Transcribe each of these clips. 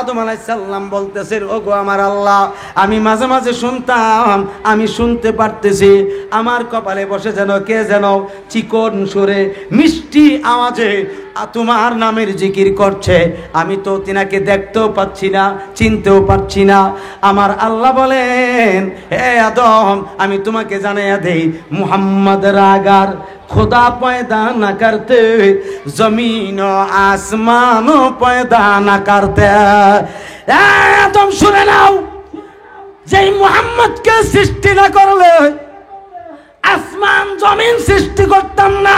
আদম আলাইহিস সালাম বলতেছে, ওগো আমার আল্লাহ, আমি মাঝে মাঝে শুনতাম, আমি শুনতে পারতেছি, আমার কপালে বসে যেন কে যেন চিকন সুরে মিষ্টি আওয়াজে তোমার নামের জিকির করছে। আমি তো তিনাকে দেখতেও পাচ্ছি না, চিনতেও পারছি না। আমার আল্লাহ বলেন, হে আদম, আমি তোমাকে জানাইয়া দেই, মুহাম্মদ রাগার खुदा पैदा न करते, जमीन आसमान पैदा न करते। तुम सुने नाओ, जय मुहम्मद के सृष्टि न करले आसमान जमीन सृष्टि करताम ना,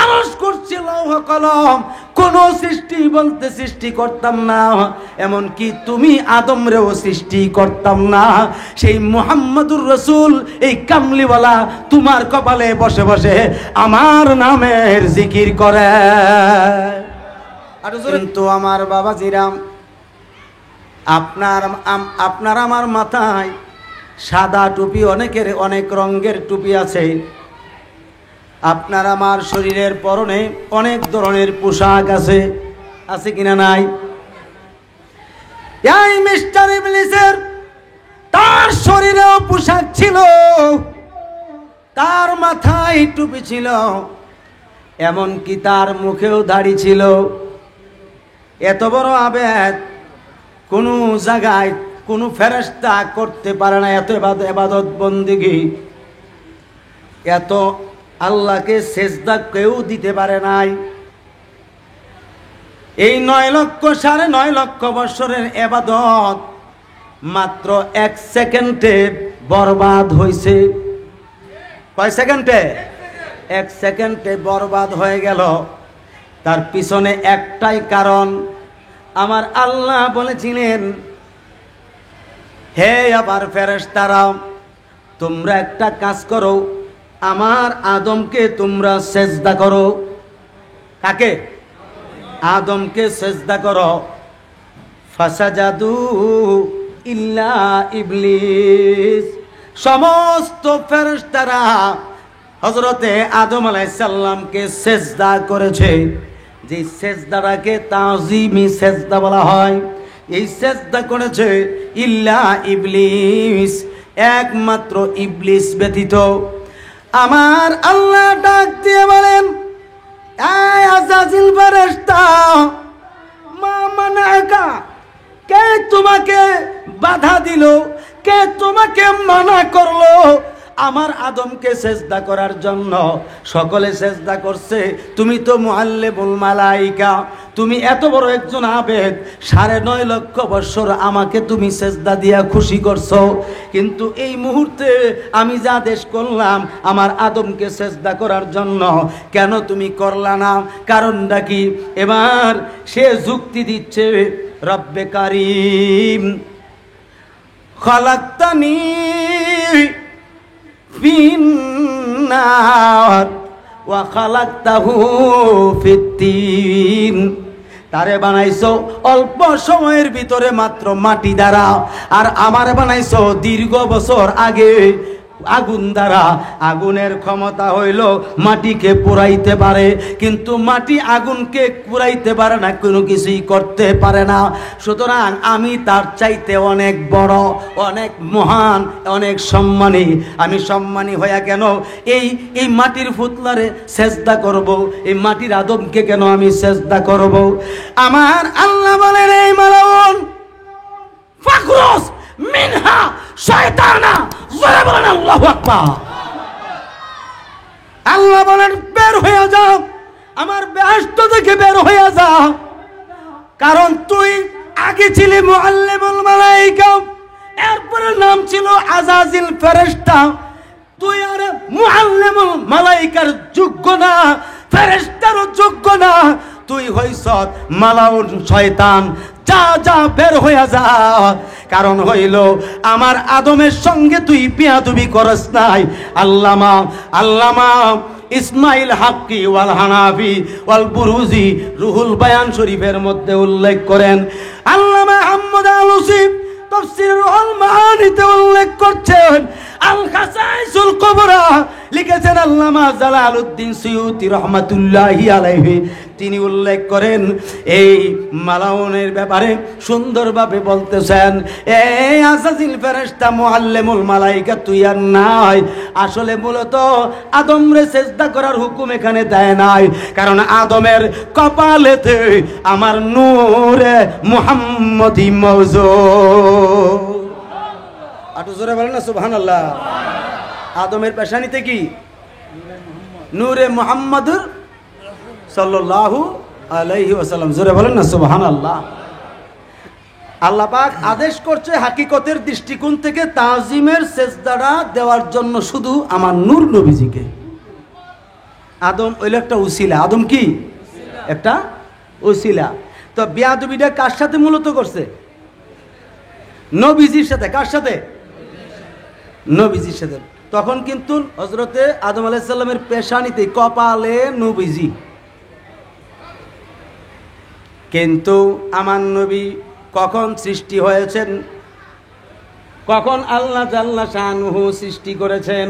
আরশ কুরসি লৌহ কলম কোনো সৃষ্টি বলতে সৃষ্টি করতাম না, এমন কি তুমি আদমরেও সৃষ্টি করতাম না। সেই মুহাম্মদুর রাসূল এই কামলিওয়ালা তোমার কপালে বসে বসে আমার নামের জিকির করে। কিন্তু আমার বাবাজিরাম, আপনার আমার মাথায় সাদা টুপি, অনেকের অনেক রঙের টুপি আছে, আপনার আমার শরীরের পরনে অনেক ধরনের পোশাক আছে, আছে কিনা নাই? এই মিস্টার ইবলিসের তার শরীরেও পোশাক ছিল, তার মাথায় টুপি ছিল, এমন কি তার মুখেও দাড়ি ছিল। এত বড় আবেদ কোনো জায়গায় কোনো ফেরেশতা করতে পারে না, এত ইবাদত বন্দেগী, এত আল্লাহকে সেজদা কেউ দিতে পারে নাই। এই 9,9,9 লক্ষ বছরের ইবাদত মাত্র 1 সেকেন্ডে বরবাদ হয়েছে। কয় সেকেন্ডে? 1 সেকেন্ডে বরবাদ হয়ে গেল। তার পিছনে একটাই কারণ, আমার আল্লাহ বলেছিলেন, হে আবার ফেরেশতারা, তোমরা একটা কাজ করো, আমার আদমকে তোমরা সেজদা করো। কাকে? আদমকে সেজদা করো। ফাসাজাদু ইল্লা ইবলিস, সমস্ত ফেরেশতারা হযরতে আদম আলাইহিস সালামকে সেজদা করেছে। যে সেজদাটাকে তাজিমি সেজদা বলা হয়, এই সেজদা করেছে ইল্লা ইবলিস, একমাত্র ইবলিস ব্যতীত। আমার আল্লাহ ডাক দিয়ে বলেন, এই আযাজিল ফেরেশতা, মা মানাকা, কে তোমাকে বাধা দিল, কে তোমাকে মানা করলো আমার আদমকে সেজদা করার জন্য? সকলে সেজদা করছে, তুমি তো মুআল্লিমুল মালাইকা, তুমি এত বড় একজন আবেদ, 9.5 লক্ষ বছর আমাকে তুমি সেজদা দিয়া খুশি করছো, কিন্তু এই মুহূর্তে আমি যা আদেশ করলাম আমার আদমকে সেজদা করার জন্য, কেন তুমি করলা না? কারণটা কি? এবার সে যুক্তি দিচ্ছে, রব্বে কারীম, খালাকতানি ফিন নার ওয়া খালাকতাহু ফিত্তিন, তারে বানাইছো অল্প সময়ের ভিতরে মাত্র মাটি দ্বারা, আর আমারে বানাইছো দীর্ঘ বছর আগে আগুন দ্বারা। আগুনের ক্ষমতা হইল মাটিকে পুরাইতে পারে, কিন্তু মাটি আগুনকে পুরাইতে পারে না, কোনো কিছুই করতে পারে না। সুতরাং আমি তার চাইতে অনেক বড়, অনেক মহান, অনেক সম্মানী। আমি সম্মানী হইয়া কেন এই মাটির পুতলারে সেজদা করব? এই মাটির আদমকে কেন আমি সেজদা করব? আমার আল্লাহ বলেন, এই মালাউন ফাখরুস মিনহা শয়তানা, জোরে বলেন আল্লাহু আকবার। আল্লাহ বলেন, বের হয়ে যাও, আমার বেহেশত থেকে বের হয়ে যাও, কারণ তুই আগে ছিলি মুআল্লিমুল মালাইকা, এরপরে নাম ছিল আযাজিল ফেরেশতা। তুই আর মুআল্লিমুল মালাইকার যোগ্য না, ফেরেশতারও যোগ্য না, তুই হইছ মালাউন শয়তান। যা যা, বের হইয়া যা। কারণ হইল আমার আদমের সঙ্গে তুই বিয়াদবি করস নাই। আল্লামা ইসমাইল হাক্কি ওয়াল হানাফি ওয়াল বুরুজি রুহুল বায়ান শরীফের মধ্যে উল্লেখ করেন, আল্লামা আহমদ আলুসি তাফসীর রুহুল মাআনিতে উল্লেখ করছেন, আল খাসাইসুল কুবরা লিখেছেন আল্লামা জালালউদ্দিন সুয়ুতি রহমাতুল্লাহি আলাইহি। তিনি উল্লেখ করেন এই মালাউনের ব্যাপারে সুন্দরভাবে বলতেছেন, এই আযাজিল ফেরেশতা মুআল্লিমুল মালায়েকা তুই আর নাই, আসলে মূলত আদমরে সিজদা করার হুকুম এখানে দেয় নাই, কারণ আদমের কপালেতে আমার নূরে মুহাম্মদি মওজুদ। আটু জোরে বলেন না সুবহানাল্লাহ। আদমের পেশানিতে কি নূরে মুহাম্মাদুর সাল্লাল্লাহু আলাইহি ওয়াসাল্লাম। জোরে বলেন না সুবহানাল্লাহ। আল্লাহ পাক আদেশ করছে হাকিকতের দৃষ্টিকোণ থেকে তাজিমের সেজদাটা দেওয়ার জন্য শুধু আমার নূর নবীজিকে। আদম হইল একটা উসিলা। আদম কি একটা উসিলা। তো বেয়াদবিটা কার সাথে মূলত করছে? নবীজির সাথে। কার সাথে? নবীজির সাথে। তখন কিন্তু হযরতে আদম আলাইহিস সালামের পেশানিতে কপালে নবীজি, কিন্তু আমার নবী কখন সৃষ্টি হয়েছেন, কখন আল্লাহ জাল্লা শানুহু সৃষ্টি করেছেন?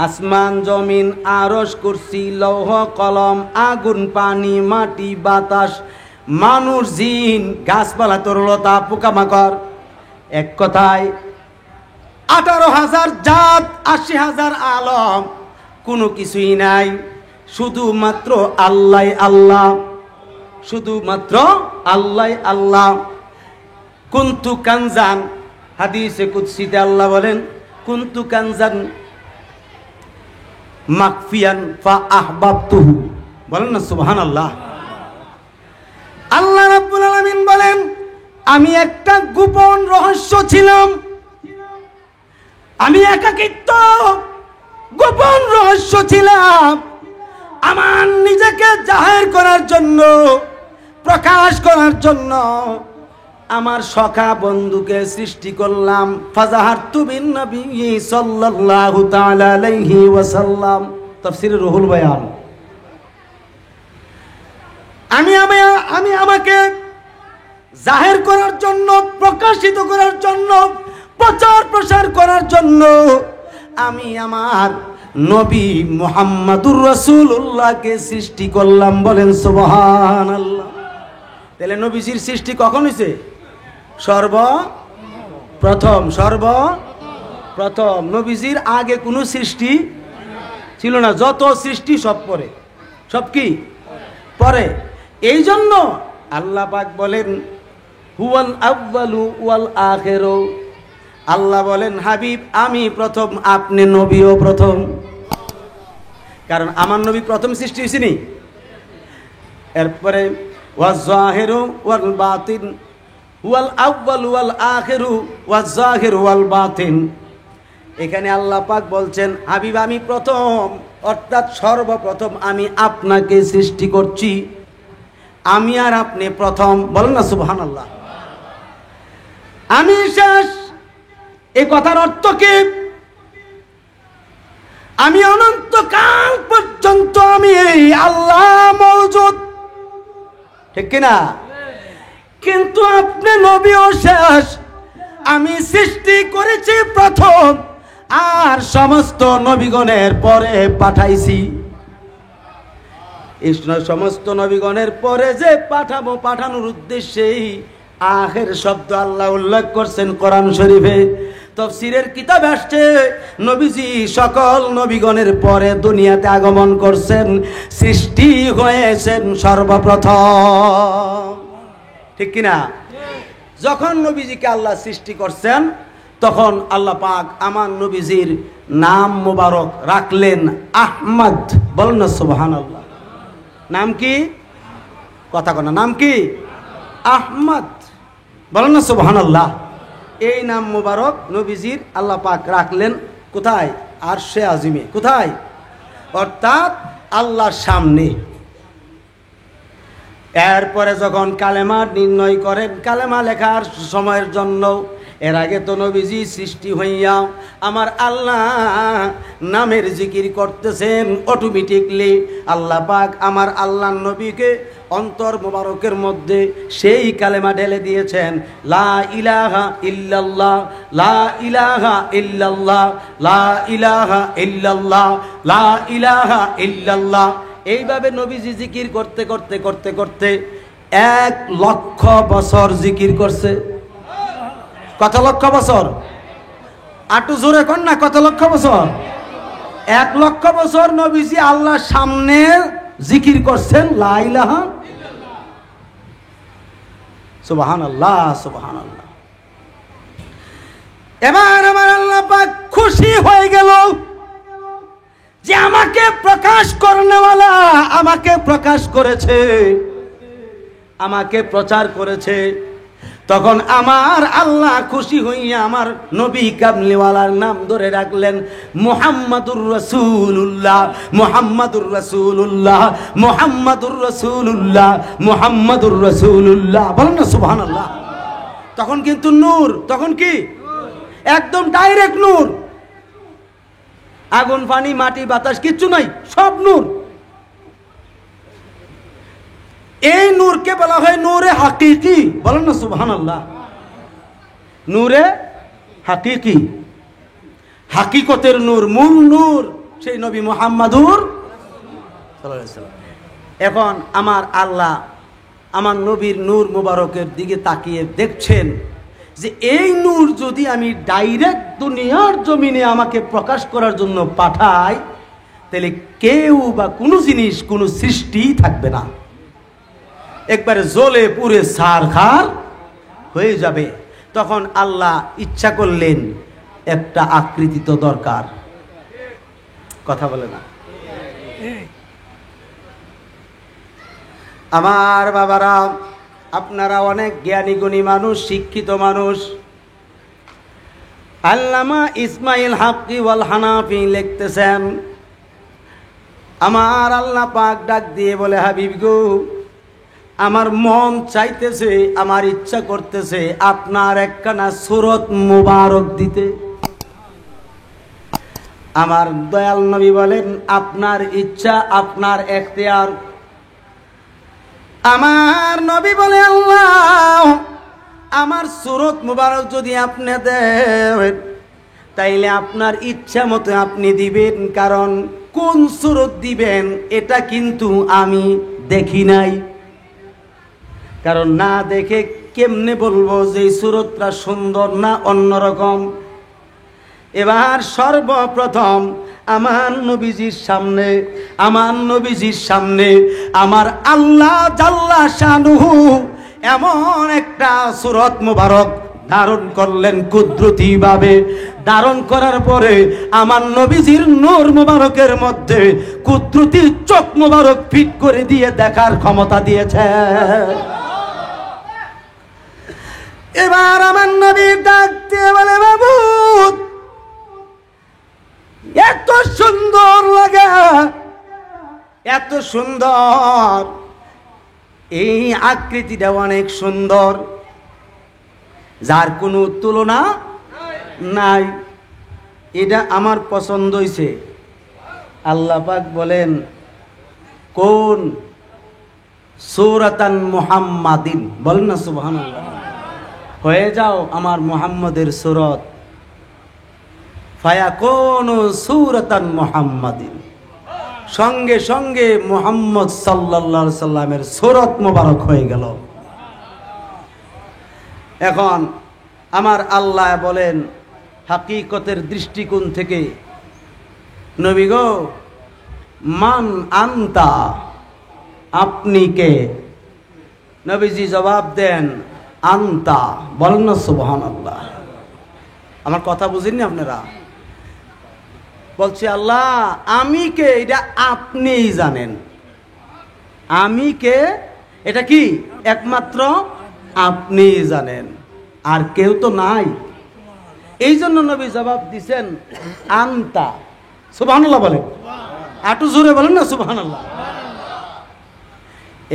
আসমান জমিন আরশ কুরসি লৌহ কলম আগুন পানি মাটি বাতাস মানুষ জিন গাছপালা তরুলতা পোকামাকড়, এক কথায় 18,000 জাত 80,000 আলম, কোনো কিছুই নাই, শুধুমাত্র আল্লাহ আল্লাহ, শুধুমাত্র আল্লাহ আল্লাহ। কুনতু কানজান, হাদিসে কুদসিতে আল্লাহ বলেন কুনতু কানজান মাকফিয়ান ফা আহবাবতুহু। বলেন না সুবহানাল্লাহ। আল্লাহ রাব্বুল আলামিন বলেন আমি একটা গোপন রহস্য ছিলাম, আমি একাকিত্ব গোপন রহস্য ছিলাম, আমার নিজেকে জাহির করার জন্য প্রকাশ করার জন্য আমার সখা বন্ধুকে সৃষ্টি করলাম। ফাজাহারতু বিন নবী সাল্লাল্লাহু তাআলা আলাইহি ওয়াসাল্লাম, তাফসীরে রুহুল বায়ান। আমি আমাকে জাহির করার জন্য, প্রকাশিত করার জন্য, প্রচার প্রসার করার জন্য আমি আমার নবী মুহাম্মাদুর রাসূলুল্লাহকে সৃষ্টি করলাম। বলেন সুবহানাল্লাহ। তাহলে নবীজির সৃষ্টি কখন হয়েছে? সর্বপ্রথম। সর্বপ্রথম। নবীজির আগে কোনো সৃষ্টি ছিল না। যত সৃষ্টি সব পরে। সব কি পরে। এই জন্য আল্লাহ পাক বলেন হুয়াল আউয়ালু ওয়াল আখিরু। আল্লাহ বলেন হাবিব আমি প্রথম, আপনি নবীও প্রথম। কারণ আমার নবী প্রথম সৃষ্টি হয়েছিনি। এরপরে ওয়াজ-জাহিরু ওয়াল বাতিন ওয়াল আউয়ালু ওয়াল আখিরু ওয়াজ-জাহিরু ওয়াল বাতিন। এখানে আল্লাহ পাক বলছেন হাবিব আমি প্রথম, অর্থাৎ সর্বপ্রথম আমি আপনাকে সৃষ্টি করছি, আমি আর আপনি প্রথম। বলেন না সুবহানাল্লাহ। আমি শেষ। এই কথার অর্থ কি? আমি অনন্তকাল পর্যন্ত আমি এই আল্লাহ মওজুদ, ঠিক কিনা? কিন্তু আপনি নবীও শেষ। আমি সৃষ্টি করেছি প্রথম, আর সমস্ত নবীগণের পরে পাঠাইছি। এই সমস্ত নবীগণের পরে যে পাঠাবো, পাঠানোর উদ্দেশ্যেই আখের শব্দ আল্লাহ উল্লেখ করছেন কোরআন শরীফে। তাফসীরের কিতাব আসছে নবীজি সকল নবীগণের পরে দুনিয়াতে আগমন করছেন, সৃষ্টি হয়েছেন সর্বপ্রথম, ঠিক কিনা? যখন নবীজিকে আল্লাহ সৃষ্টি করছেন তখন আল্লাহ পাক আমার নবীজির নাম মোবারক রাখলেন আহমদ। বলেন না সুবহানাল্লাহ। নাম কি? কথা কনা নাম কি? আহমদ। বলেন না সুবহানাল্লাহ। এই নাম মোবারক নবীজির আল্লাহ পাক রাখলেন কোথায়? আরশে আজিমে। কোথায়? অর্থাৎ আল্লাহর সামনে। এরপরে যখন কালেমা নির্ণয় করেন, কালেমা লেখার সময়ের জন্য, এর আগে তো নবীজি সৃষ্টি হইয়া আমার আল্লাহ নামের জিকির করতেছেন, অটোমেটিকলি আল্লাহ পাক আমার আল্লাহ নবীকে অন্তর মোবারকের মধ্যে সেই কালেমা ঢেলে দিয়েছেন, লা ইলাহা ইল্লাল্লাহ, লা ইলাহা ইল্লাল্লাহ, লা ইলাহা ইল্লাল্লাহ, লা ইলাহা ইল্লাল্লাহ। এইভাবে নবীজি জিকির করতে করতে করতে করতে 1,00,000 বছর জিকির করছে। কত লক্ষ বছর? আটু জোরে কর না, কত লক্ষ বছর? 1,00,000 বছর নবীজি আল্লাহর সামনে জিকির করছেন লা ইলাহা সুবহানাল্লাহ সুবহানাল্লাহ। এবার আমার আল্লাহ পাক খুশি হয়ে গেল যে আমাকে প্রকাশ করনেওয়ালা আমাকে প্রকাশ করেছে, আমাকে প্রচার করেছে। তখন আমার আল্লাহ খুশি হইয়া আমার নবী কামলিওয়ালার নাম ধরে রাখলেন মুহাম্মাদুর রাসূলুল্লাহ, মুহাম্মাদুর রাসূলুল্লাহ, মুহাম্মাদুর রাসূলুল্লাহ, মুহাম্মাদুর রাসূলুল্লাহ। বলেন না সুবহানাল্লাহ। তখন কিন্তু নূর, তখন কি একদম ডাইরেক্ট নূর, আগুন পানি মাটি বাতাস কিচ্ছু নাই, সব নূর। এই নূরকে বলা হয় নূরে হাকিকি। বলেন না সুবহানাল্লাহ। নূরে হাকিকি, হাকিকতের নূর, মূল নূর সেই নবী মুহাম্মাদুর সাল্লাল্লাহু আলাইহি ওয়াসাল্লাম। এখন আমার আল্লাহ আমার নবীর নূর মুবারকের দিকে তাকিয়ে দেখছেন যে এই নূর যদি আমি ডাইরেক্ট দুনিয়ার জমিনে আমাকে প্রকাশ করার জন্য পাঠাই, তাহলে কেউ বা কোনো জিনিস, কোনো সৃষ্টি থাকবে না, একবারে জ্বলে পুড়ে ছারখার হয়ে যাবে। তখন আল্লাহ ইচ্ছা করলেন একটা আকৃতি তো দরকার। কথা বলে না আমার বাবারা, আপনারা অনেক জ্ঞানী গুণী মানুষ, শিক্ষিত মানুষ। আল্লামা ইসমাইল হাক্কি ওয়াল হানাফি লিখতেছেন, আমার আল্লাহ পাক ডাক দিয়ে বলে, হাবিব গো, আমার মন চাইতেছে, আমার ইচ্ছা করতেছে আপনার একখানা সূরত মুবারক দিতে। আমার দয়াল নবী বলেন, আপনার ইচ্ছা, আপনার এখতিয়ার। আমার নবী বলে, আল্লাহ আমার সূরত মুবারক যদি আপনি দেন, তাইলে আপনার ইচ্ছা মতো আপনি দিবেন, কারণ কোন সূরত দিবেন এটা কিন্তু আমি দেখি নাই। কারণ না দেখে কেমনে বলবো যে এই সূরতটা সুন্দর না অন্যরকম। এবার সর্বপ্রথম আমার নবীজির সামনে, আমার নবীজির সামনে আমার আল্লাহ জাল্লা শানুহু এমন একটা সূরত মুবারক ধারণ করলেন কুদরতি ভাবে। ধারণ করার পরে আমার নবীজির নূর মুবারকের মধ্যে কুদরতি চোখ মুবারক ফিট করে দিয়ে দেখার ক্ষমতা দিয়েছে। এবার আমার নবী ডাক দিয়ে বলে, মাবুদ এত সুন্দর লাগে, এত সুন্দর, এই আকৃতিটা অনেক সুন্দর, যার কোনো তুলনা নাই, এটা আমার পছন্দ হয়েছে। আল্লাহ পাক বলেন, কোন সূরাতান মুহাম্মাদিন। বলেন না সুবহানাল্লাহ। হয়ে যাও আমার মুহাম্মদের সূরত। ফায়াকুনু সূরাতান মুহাম্মাদিন, সঙ্গে সঙ্গে মুহাম্মদ সাল্লাল্লাহু আলাইহি সাল্লামের সূরত মোবারক হয়ে গেল। এখন আমার আল্লাহ বলেন হাকিকতের দৃষ্টিকোণ থেকে, নবী গো, মান আনতা, আপনি কে? নবীজি জবাব দেন, আনতা। বলেন না সুবহানাল্লাহ। আমার কথা বুঝেননি আপনারা? বলছে আল্লাহ আমি কে এটা আপনিই জানেন। আমি কে এটা কি একমাত্র আপনিই জানেন, আর কেউ তো নাই। এই জন্য নবী জবাব দিছেন আনতা। সুবহানাল্লাহ বলেন, আটু জোরে বলেন না সুবহানাল্লাহ।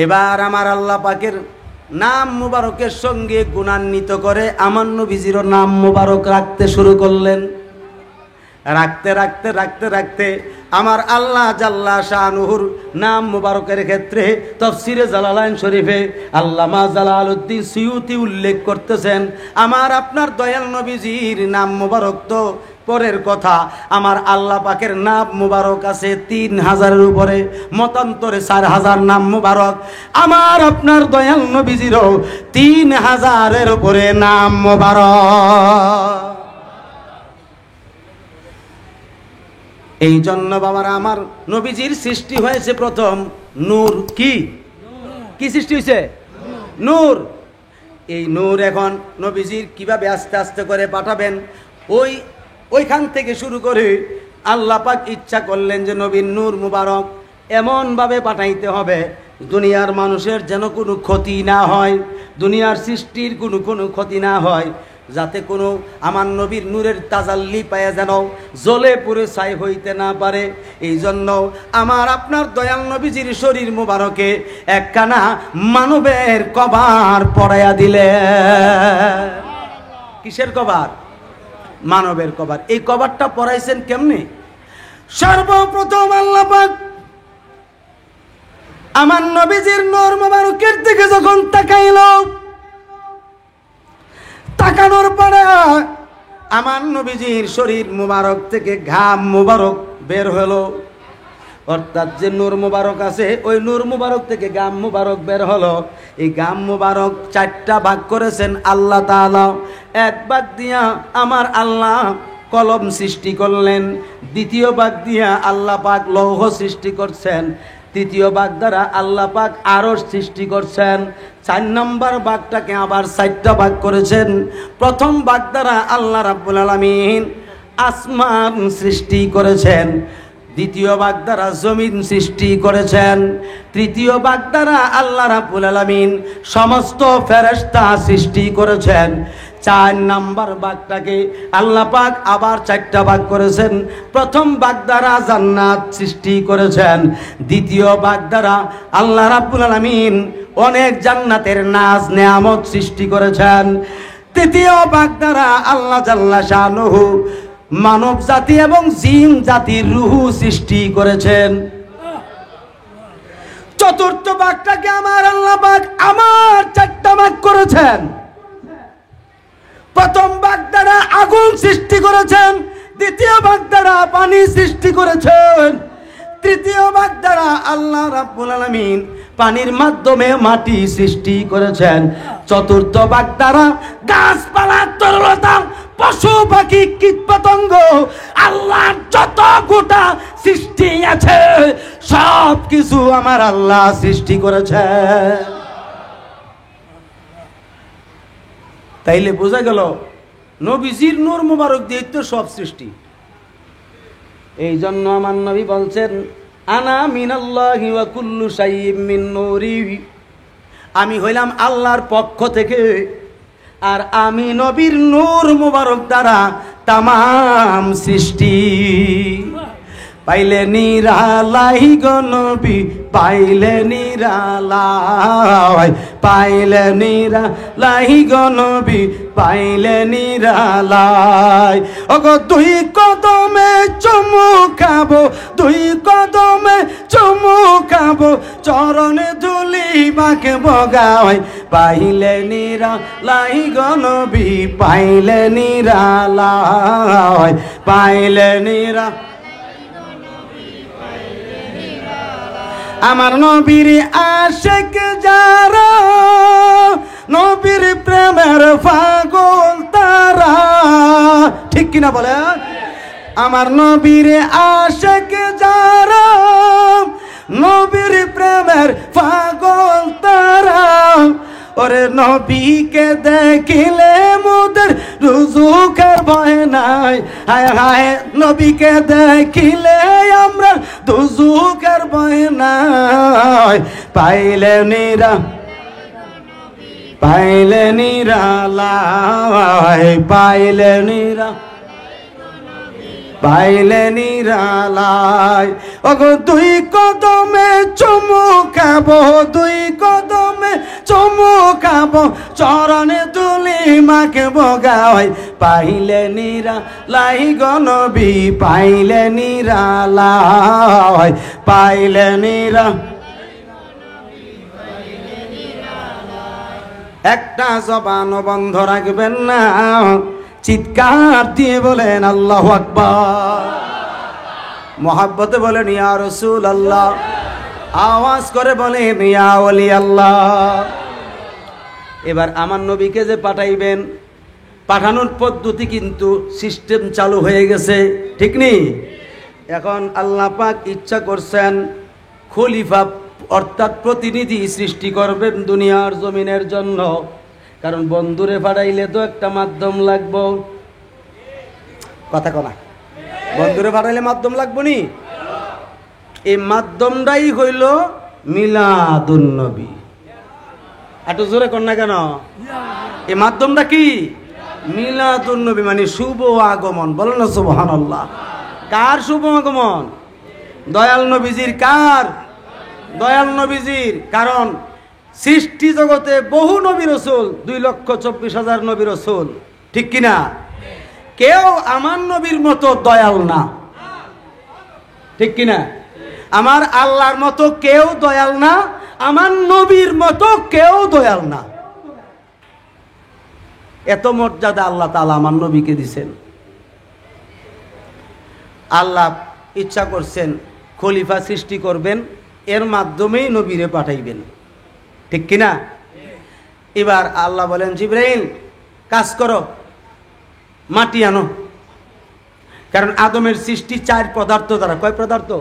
এবার আমার আল্লাহ পাকের নাম মুবারকের সঙ্গে গুণান্বিত করে আমার নবীজিরও নাম মুবারক রাখতে শুরু করলেন। রাখতে রাখতে রাখতে রাখতে আমার আল্লাহ জাল্লা শানুহুর নাম মুবারকের ক্ষেত্রে তাফসিরে জালালাইন শরীফে আল্লামা জালালউদ্দিন সুয়ুতি উল্লেখ করতেছেন, আমার আপনার দয়াল নবীজির নাম মুবারক তো পরের কথা, আমার আল্লাহ পাকের নাম মুবারক আছে 3000-এর উপরে, মতান্তরে 4000 নাম মুবারক। আমার আপনার দয়াল নবীজিরও 3000-এর উপরে নাম মুবারক। এই জন্য বাবারা আমার, নবীজির সৃষ্টি হয়েছে প্রথম নূর। কি কি সৃষ্টি হয়েছে? নূর। এই নূর এখন নবীজির কিভাবে আস্তে আস্তে করে পাঠাবেন, ওইখান থেকে শুরু করে আল্লাহ পাক ইচ্ছা করলেন যে নবীর নূর মুবারক এমনভাবে পাঠাইতে হবে দুনিয়ার মানুষের যেন কোনো ক্ষতি না হয়, দুনিয়ার সৃষ্টির কোনো ক্ষতি না হয়, যাতে কোনো আমার নবীর নূরের তাজাল্লি পায় যেন জ্বলে পুড়ে ছাই হইতে না পারে। এই জন্য আমার আপনার দয়াল নবীজির শরীর মুবারকে একখানা মানবের কভার পরাইয়া দিলে। কিসের কভার? মানবের কভার। এই কভারটা পরাইছেন কেমনে? সর্বপ্রথম আল্লাহ পাক আমার নবীজির নূর মুবারকের দিকে যখন তাকাইল, তাকানোর পরে আমার নবীজির শরীর মুবারক থেকে ঘাম মুবারক বের হলো। অর্থাৎ যে নূর মুবারক আছে ওই নূর মুবারক থেকে ঘাম মুবারক বের হলো। এই ঘাম মুবারক 4টা ভাগ করেছেন আল্লাহ তাআলা। এক ভাগ দিয়া আমার আল্লাহ কলম সৃষ্টি করলেন, দ্বিতীয় ভাগ দিয়া আল্লাহ পাক লৌহ সৃষ্টি করছেন, তৃতীয় ভাগ দ্বারা আল্লাহ পাক আরশ সৃষ্টি করছেন, 4 নম্বর ভাগটাকে আবার 4টা ভাগ করেছেন। প্রথম ভাগ দ্বারা আল্লাহ রাব্বুল আলামিন আসমান সৃষ্টি করেছেন, দ্বিতীয় ভাগ দ্বারা জমিন সৃষ্টি করেছেন, তৃতীয় ভাগ দ্বারা আল্লাহ রাব্বুল আলামিন সমস্ত ফেরেশতা সৃষ্টি করেছেন। 4 নম্বর ভাগটাকে আল্লাহ পাক আবার 4টা ভাগ করেছেন। প্রথম ভাগ দ্বারা জান্নাত সৃষ্টি করেছেন, দ্বিতীয় ভাগ দ্বারা আল্লাহ রাব্বুল আলামিন অনেক জান্নাতের নাজ নেয়ামত সৃষ্টি করেছেন, তৃতীয় ভাগ দ্বারা আল্লাহ জাল্লা শানুহু মানব জাতি এবং জিন জাতির রূহ সৃষ্টি করেছেন। চতুর্থ ভাগটাকে আমার আল্লাহ পাক আমার 4টা ভাগ করেছেন। প্রথম ভাগ দ্বারা আগুন সৃষ্টি করেছেন, দ্বিতীয় ভাগ দ্বারা পানি সৃষ্টি করেছেন, তৃতীয় ভাগ দ্বারা আল্লাহ রাব্বুল আলামিন পানির মাধ্যমে মাটি সৃষ্টি করেছেন, চতুর্থ ভাগ দ্বারা গাছপালা তরলতা পশু পাখি কীট পতঙ্গ আল্লাহর যত গোটা সৃষ্টি আছে সব কিছু আমার আল্লাহ সৃষ্টি করেছেন। তাইলে বোঝা গেল নবীজির নূর মুবারক দিয়ে তো সব সৃষ্টি। এই জন্য আমার নবী বলছেন আনা মিনাল্লাহি ওয়া কুল্লু শাইইন মিন নূরি, আমি হইলাম আল্লাহর পক্ষ থেকে আর আমি নবীর নূর মুবারক দ্বারা তামাম সৃষ্টি। পাইলে নিরালাই গো নবী পাইলে নিরালাই, পাইলে নিরালাই গো নবী পাইলে নিরালাই। ওগো 2 কদমে চুমু খাবো, 2 কদমে চুমু খাবো, চরণে ধুলি মাখবো গায়, পাইলে নিরালাই গো নবী পাইলে নিরালাই, পাইলে নিরা। আমার নবীর আশিক যারা, নবীর প্রেমের পাগল তারা, ঠিক কিনা বলে? আমার নবীর আশিক যারা, নবীর প্রেমের পাগল তারা, ওরে নবীকে দেখিলে মোদের রুজুকের ভয় নাই, হায় হায় নবীকে দেখিলে আমরা দুজুকের ভয় নাই, পাইলে নিরা পাইলে নিরালাই, পাইলে নিরা পাইলে নিরালাই। ওগো 2 কদমে চুমু খাবো, 2 কদমে চুমু খাবো, চরণে তুলি মাখবো গায়, পাইলে নিরালাই গো নবী পাইলে নিরালাই, পাইলে নিরা। একটা জবান বন্ধ রাখবেন না, চিৎকার দিয়ে বলেন আল্লাহু আকবার। মোহাব্বতে বলেন ইয়া রাসূলুল্লাহ, আওয়াজ করে বলেন ইয়া ওলি আল্লাহ। এবার আমার নবীকে যে পাঠাইবেন, পাঠানোর পদ্ধতি কিন্তু সিস্টেম চালু হয়ে গেছে, ঠিক নেই? এখন আল্লাহ পাক ইচ্ছা করছেন খলিফা অর্থাৎ প্রতিনিধি সৃষ্টি করবেন দুনিয়ার জমিনের জন্য। কারণ বন্ধুরে পাঠাইলে তো একটা মাধ্যম লাগবো, কথা কনা, বন্ধুরে পাঠাইলে মাধ্যম লাগবো নি? এই মাধ্যমটাই হইল মিলাদুন নবী। একটু জোরে কর না কেন? এই মাধ্যমটা কি? মিলাদুন নবী, মানে শুভ আগমন। বলেন না সুবহানাল্লাহ। কার শুভ আগমন? দয়াল নবীজির। কার? দয়াল নবীজির। কারণ সৃষ্টি জগতে বহু নবী রাসূল, 2,24,000 নবী রাসূল, ঠিক কিনা? কেউ আমার নবীর মতো দয়াল না, ঠিক কিনা? আমার আল্লাহর মতো কেউ দয়াল না, আমার নবীর মতো কেউ দয়াল না। এত মর্যাদা আল্লাহ তাআলা আমার নবীকে দিছেন। আল্লাহ ইচ্ছা করছেন খলিফা সৃষ্টি করবেন, এর মাধ্যমেই নবীরে পাঠাইবেন, ঠিক কিনা? এবার আল্লাহ বলেন জিবরাইল কাজ করো, মাটি আনো। কারণ আদমের সৃষ্টি 4 পদার্থ দ্বারা। কয় পদার্থ?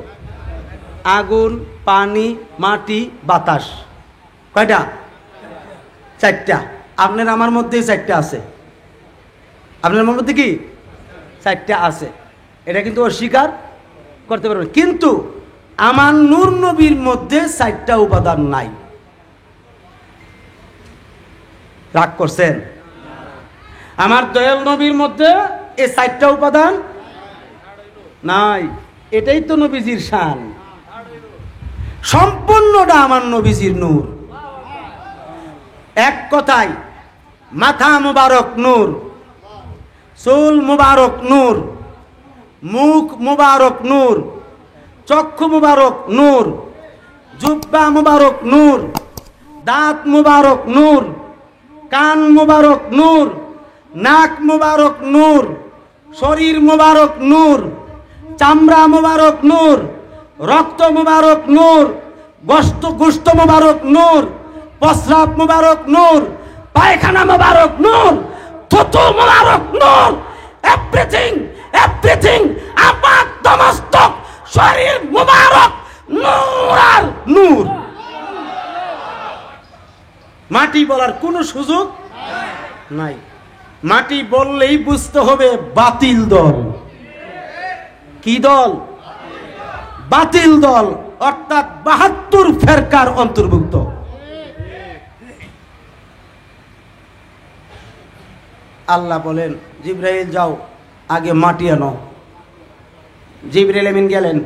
আগুন, পানি, মাটি, বাতাস। কয়টা? 4টা। আপনার আমার মধ্যে 4টা আছে। আপনার আমার মধ্যে কি 4টা আছে? এটা কিন্তু অস্বীকার করতে পারবেন। কিন্তু আমার নূর নবীর মধ্যে 4টা উপাদান নাই। রাগ করছেন? আমার দয়াল নবীর মধ্যে এই 4টা উপাদান নাই। এটাই তো নবীজির শান। সম্পূর্ণটা আমার নবীজির নূর। এক কথায় মাথা মুবারক নূর, চুল মুবারক নূর, মুখ মুবারক নূর, চক্ষু মুবারক নূর, জুব্বা মুবারক নূর, দাঁত মুবারক নূর, কান মুবারক নূর, নাক মুবারক নূর, শরীর মুবারক নূর, চামড়া মুবারক নূর, রক্ত মুবারক নূর, গোশত মুবারক নূর, প্রস্রাব মুবারক নূর, পায়খানা মুবারক নূর, থুতু মুবারক নূর। এভরিথিং আপাক সমস্ত শরীর মুবারক নূর আর নূর। মাটি বলার কোনো সুযোগ নাই। মাটি বললেই বুঝতে হবে বাতিল দল। কি দল? বাতিল দল, অর্থাৎ 72 ফেরকার অন্তর্ভুক্ত। আল্লাহ বলেন জিবরাইল যাও আগে মাটি আনো। জিবরাইল আমিন গেলেন।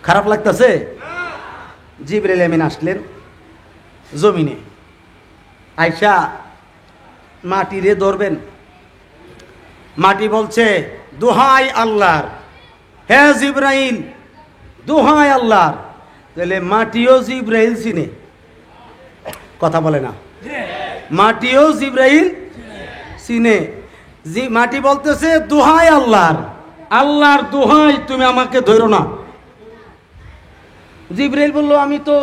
খারাপ লাগতেছে? জিবরাইল আমিন আসলেন জমিনে। আয়সা মাটি রে ধরবেন। মাটি বলছে দোহাই আল্লাহর, হে জিবরাইল দোহাই আল্লাহর। তাহলে মাটিও জিবরাইল চিনে, কথা বলে না? মাটিও জিবরাইল চিনে। মাটি বলতেছে দোহাই আল্লাহর, আল্লাহর দোহাই তুমি আমাকে ধরো না। জিবরাইল বলল আমি তো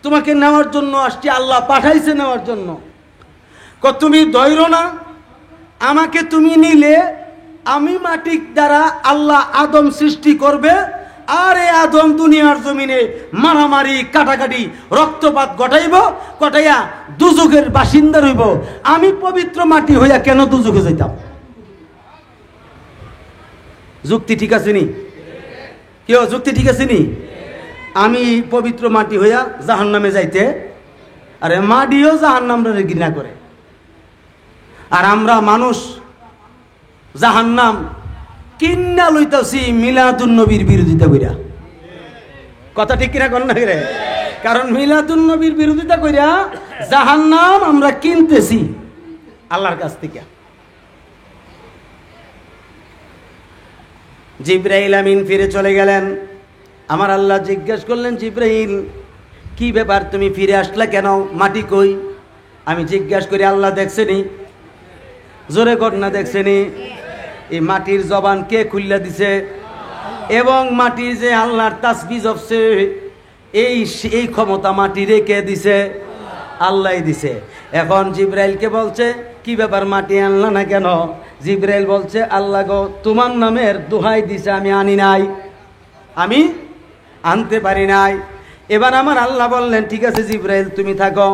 তোমাকে নেওয়ার জন্য আসছি, আল্লাহ পাঠাইছে নেওয়ার জন্য। তুমি ধরো না আমাকে, তুমি নিলে আমি মাটির দ্বারা আল্লাহ আদম সৃষ্টি করবে, আর এই আদম দুনিয়ার জমিনে মারামারি কাটাকাটি রক্তপাত ঘটাইয়া দুজকের বাসিন্দা হইব। আমি পবিত্র মাটি হইয়া কেন দুজকে যাইতাম? যুক্তি ঠিক আছে নি? কেউ যুক্তি ঠিক আছে নি? আমি পবিত্র মাটি হইয়া জাহান্নামে যাইতে, আরে মাটিও জাহান্নামরে ঘৃণা করে। আর আমরা মানুষ জাহান্নাম কিন্না লইতাছি মিলাদুন নবীর বিরোধিতা কইরা। কথা ঠিক কিনা কন না রে? কারণ মিলাদুন নবীর বিরোধিতা কইরা জাহান্নাম আমরা কিনতেছি আল্লাহর কাছ থেকে। জিবরাইল আমিন ফিরে চলে গেলেন। আমার আল্লাহ জিজ্ঞেস করলেন জিবরাইল কি ব্যাপার, তুমি ফিরে আসলা কেন? মাটি কই? আমি জিজ্ঞেস করি আল্লাহ দেখছেনি? জোরে কর না, দেখছেনি? এই মাটির জবান কে খুললা দিছে? এবং মাটি যে আল্লাহর তাসবিহ জপছে, এই ক্ষমতা মাটি রেখে দিছে, আল্লাহ দিছে। এখন জিব্রাইলকে বলছে, কি ব্যাপার মাটি আনলা না কেন? জিব্রাইল বলছে, আল্লাহ গো, তোমার নামের দোহাই দিছে, আমি আনি নাই, আমি আনতে পারি নাই। এবার আমার আল্লাহ বললেন, ঠিক আছে জিব্রাইল তুমি থাকো,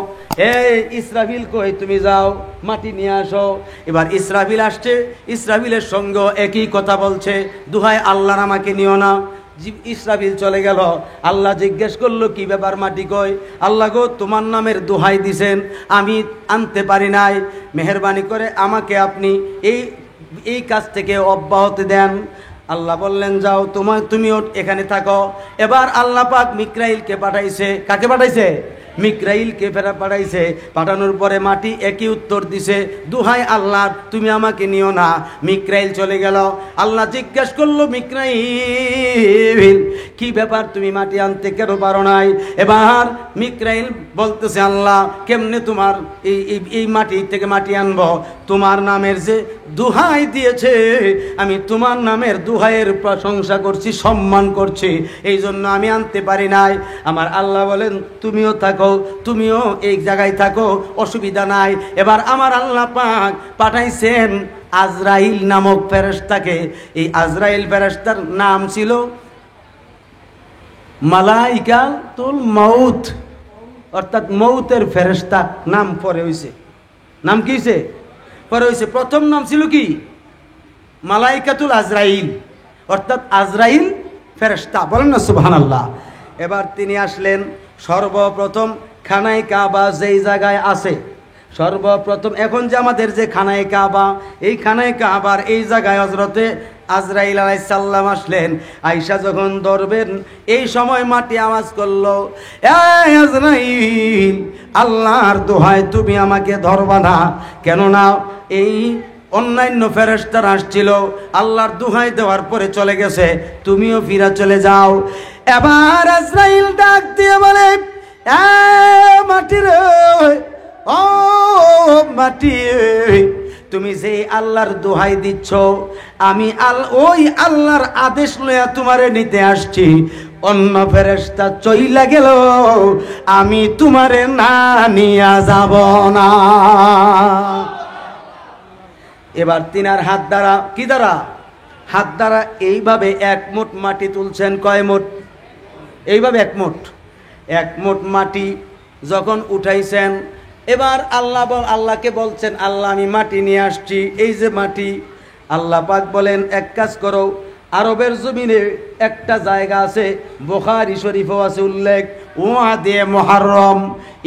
ইসরাফিল কই, তুমি যাও মাটি নিয়ে আসো। এবার ইসরাফিল আসছে, ইসরাফিলের সঙ্গে একই কথা বলছে, দোহাই আল্লাহর, আমাকে নিও না। ইসরাফিল চলে গেল। আল্লাহ জিজ্ঞেস করলো, কি ব্যাপার মাটি কই? আল্লাহ গো, তোমার নামের দোহাই দিছেন, আমি আনতে পারি নাই, মেহেরবানি করে আমাকে আপনি এই কাজ থেকে অব্যাহতি দেন। আল্লাহ বললেন, যাও, তুমিও এখানে থাকো। এবার আল্লাহ পাক মিকরাইলকে পাঠাইছে। কাকে পাঠাইছে? মিকরাইলকে পাঠাইছে। পাঠানোর পরে মাটি একই উত্তর দিছে, দোহাই আল্লাহ, তুমি আমাকে নিও না। মিকরাইল চলে গেল। আল্লাহ জিজ্ঞেস করলো, মিকরাইল কি ব্যাপার, তুমি মাটি আনতে কেন পারো নাই? এবার মিকরাইল বলতেছে, আল্লাহ কেমনে তোমার এই মাটি থেকে মাটি আনবো? তোমার নামের যে দোহাই দিয়েছে, আমি তোমার নামের দোহাইয়ের প্রশংসা করছি, সম্মান করছি, এই জন্য আমি আনতে পারি নাই। আমার আল্লাহ বলেন, তুমিও থাকো, তুমিও এই জায়গায় থাকো, অসুবিধা নাই। এবার আমার আল্লাহ পাক পাঠাইছেন আজরাইল নামক ফেরেশতাকে। এই আজরাইল ফেরেশতার নাম ছিল মালাইকাতুল মাউত, অর্থাৎ মৌতের ফেরেশতা। নাম পরে হইছে, নাম কি হইছে? পরে হইছে। প্রথম নাম ছিল কি? মালাইকাতুল আজরাইল, অর্থাৎ আজরাইল ফেরেশতা। বলেন না সুবহানাল্লাহ। এবার তিনি আসলেন। সর্বপ্রথম খানায় কাবা যেই জায়গায় আছে, সর্বপ্রথম এখন যে আমাদের যে খানায় কাবা, এই খানায় কাবার এই জায়গায় হযরতে আজরাইল আলাইহিস সালাম আসলেন। আয়েশা যখন ধরবেন, এই সময় মাটি আওয়াজ করলো, এই আজরাইল, আল্লাহর দোহাই তুমি আমাকে ধরবা না। কেননা এই অন্যান্য ফেরেশতারা আসছিল, আল্লাহর দোহাই দেওয়ার পরে চলে গেছে, তুমিও ফিরে চলে যাও। এবার আজরাইল ডাক দিয়ে বলে, মাটি রে, ও মাটি, তুমি যে আল্লাহর দোহাই দিচ্ছ, আমি ওই আল্লাহর আদেশ লইয়া তোমারে নিতে আসছি। অন্য ফেরেশতা চইলা গেল, আমি তোমারে না নিয়া যাব না। এবার তিনার হাত দ্বারা, কি দ্বারা? হাত দ্বারা এইভাবে এক মুঠ মাটি তুলছেন। কয় মুঠ? এইভাবে এক মুঠ মাটি যখন উঠাইছেন, এবার আল্লাহকে বলছেন, আল্লাহ আমি মাটি নিয়ে আসছি, এই যে মাটি। আল্লাহ পাক বলেন, এক কাজ করো, আরবের জমিনে একটা জায়গা আছে, বুখারী শরীফেও আছে উল্লেখ, ওয়াদে মুহাররম।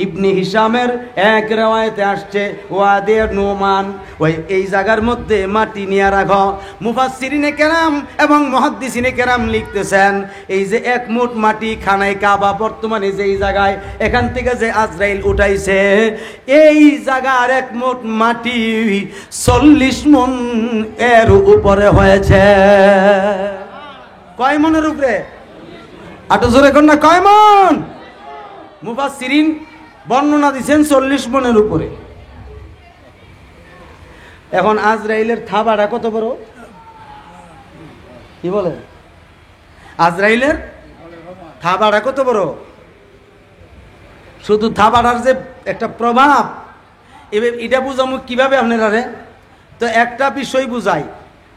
ইবনে হিশামের এক রিওয়ায়াতে আসছে ওয়াদে নুমান। ওই এই জায়গার মধ্যে মাটি নিয়ে রাখো। মুফাসসিরিনে কেরাম এবং মুহাদ্দিসিনে কেরাম লিখতেছেন, এই যে এক মুঠ মাটি খানায় কাবা বর্তমানে যেই জায়গায়, এখান থেকে যে আজরাইল উঠাইছে, এই জায়গার এক মুঠ মাটি 40 মণ এর উপরে হয়েছে। কয় মনের উপরে? আটো জোরে কর না, কয় মণ? মুফাসসিরিন বর্ণনা দিচ্ছেন 40 মণের উপরে। এখন আজরাইলের থাবাটা কত বড়? কি বলে? আজরাইলের থাবাটা কত বড়? শুধু থাবাটার যে একটা প্রভাব, এটা বুঝামু কিভাবে আপনারা? তো একটা বিষয় বুঝাই,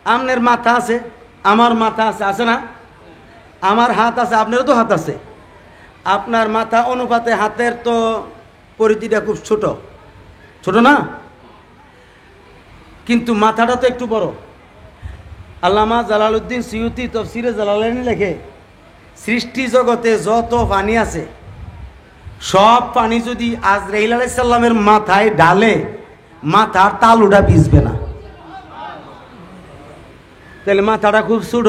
আপনার মাথা আছে, আমার মাথা আছে, আছে না? আমার হাত আছে, আপনারও তো হাত আছে। আপনার মাথা অনুপাতে হাতের তো পরিধিটা খুব ছোট, ছোট না? কিন্তু মাথাটা তো একটু বড়। আল্লামা জালালউদ্দিন সিয়ুতি তাফসীরে জালালাইনে লেখে, সৃষ্টি জগতে যত পানি আছে, সব পানি যদি আজরাইল আলাইহিস সালামের মাথায় ঢালে, মাথার তালুটা ভিজবে না। তাহলে মাথাটা খুব ছোট,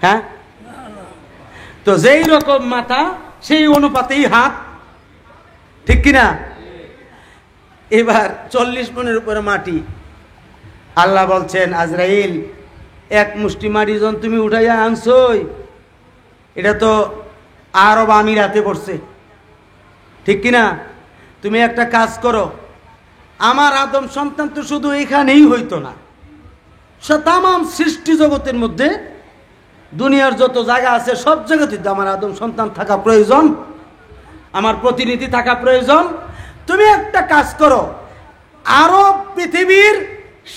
হ্যাঁ? তো যেই রকম মাথা সেই অনুপাতেই হাত, ঠিক কিনা? এবার 40 মণের উপরে মাটি। আল্লাহ বলছেন, আজরাইল, এক মুষ্টি মাটি যখন তুমি উঠাইয়া আনছই, এটা তো আরব আমিরাতে পড়ছে, ঠিক কিনা? তুমি একটা কাজ করো, আমার আদম সন্তান তো শুধু এখানেই হইতো না, তাম সৃষ্টি জগতের মধ্যে দুনিয়ার যত জায়গা আছে সব জায়গাতে আমার আদম সন্তান থাকা প্রয়োজন, আমার প্রতিনিধি থাকা প্রয়োজন। তুমি একটা কাজ করো, আরো পৃথিবীর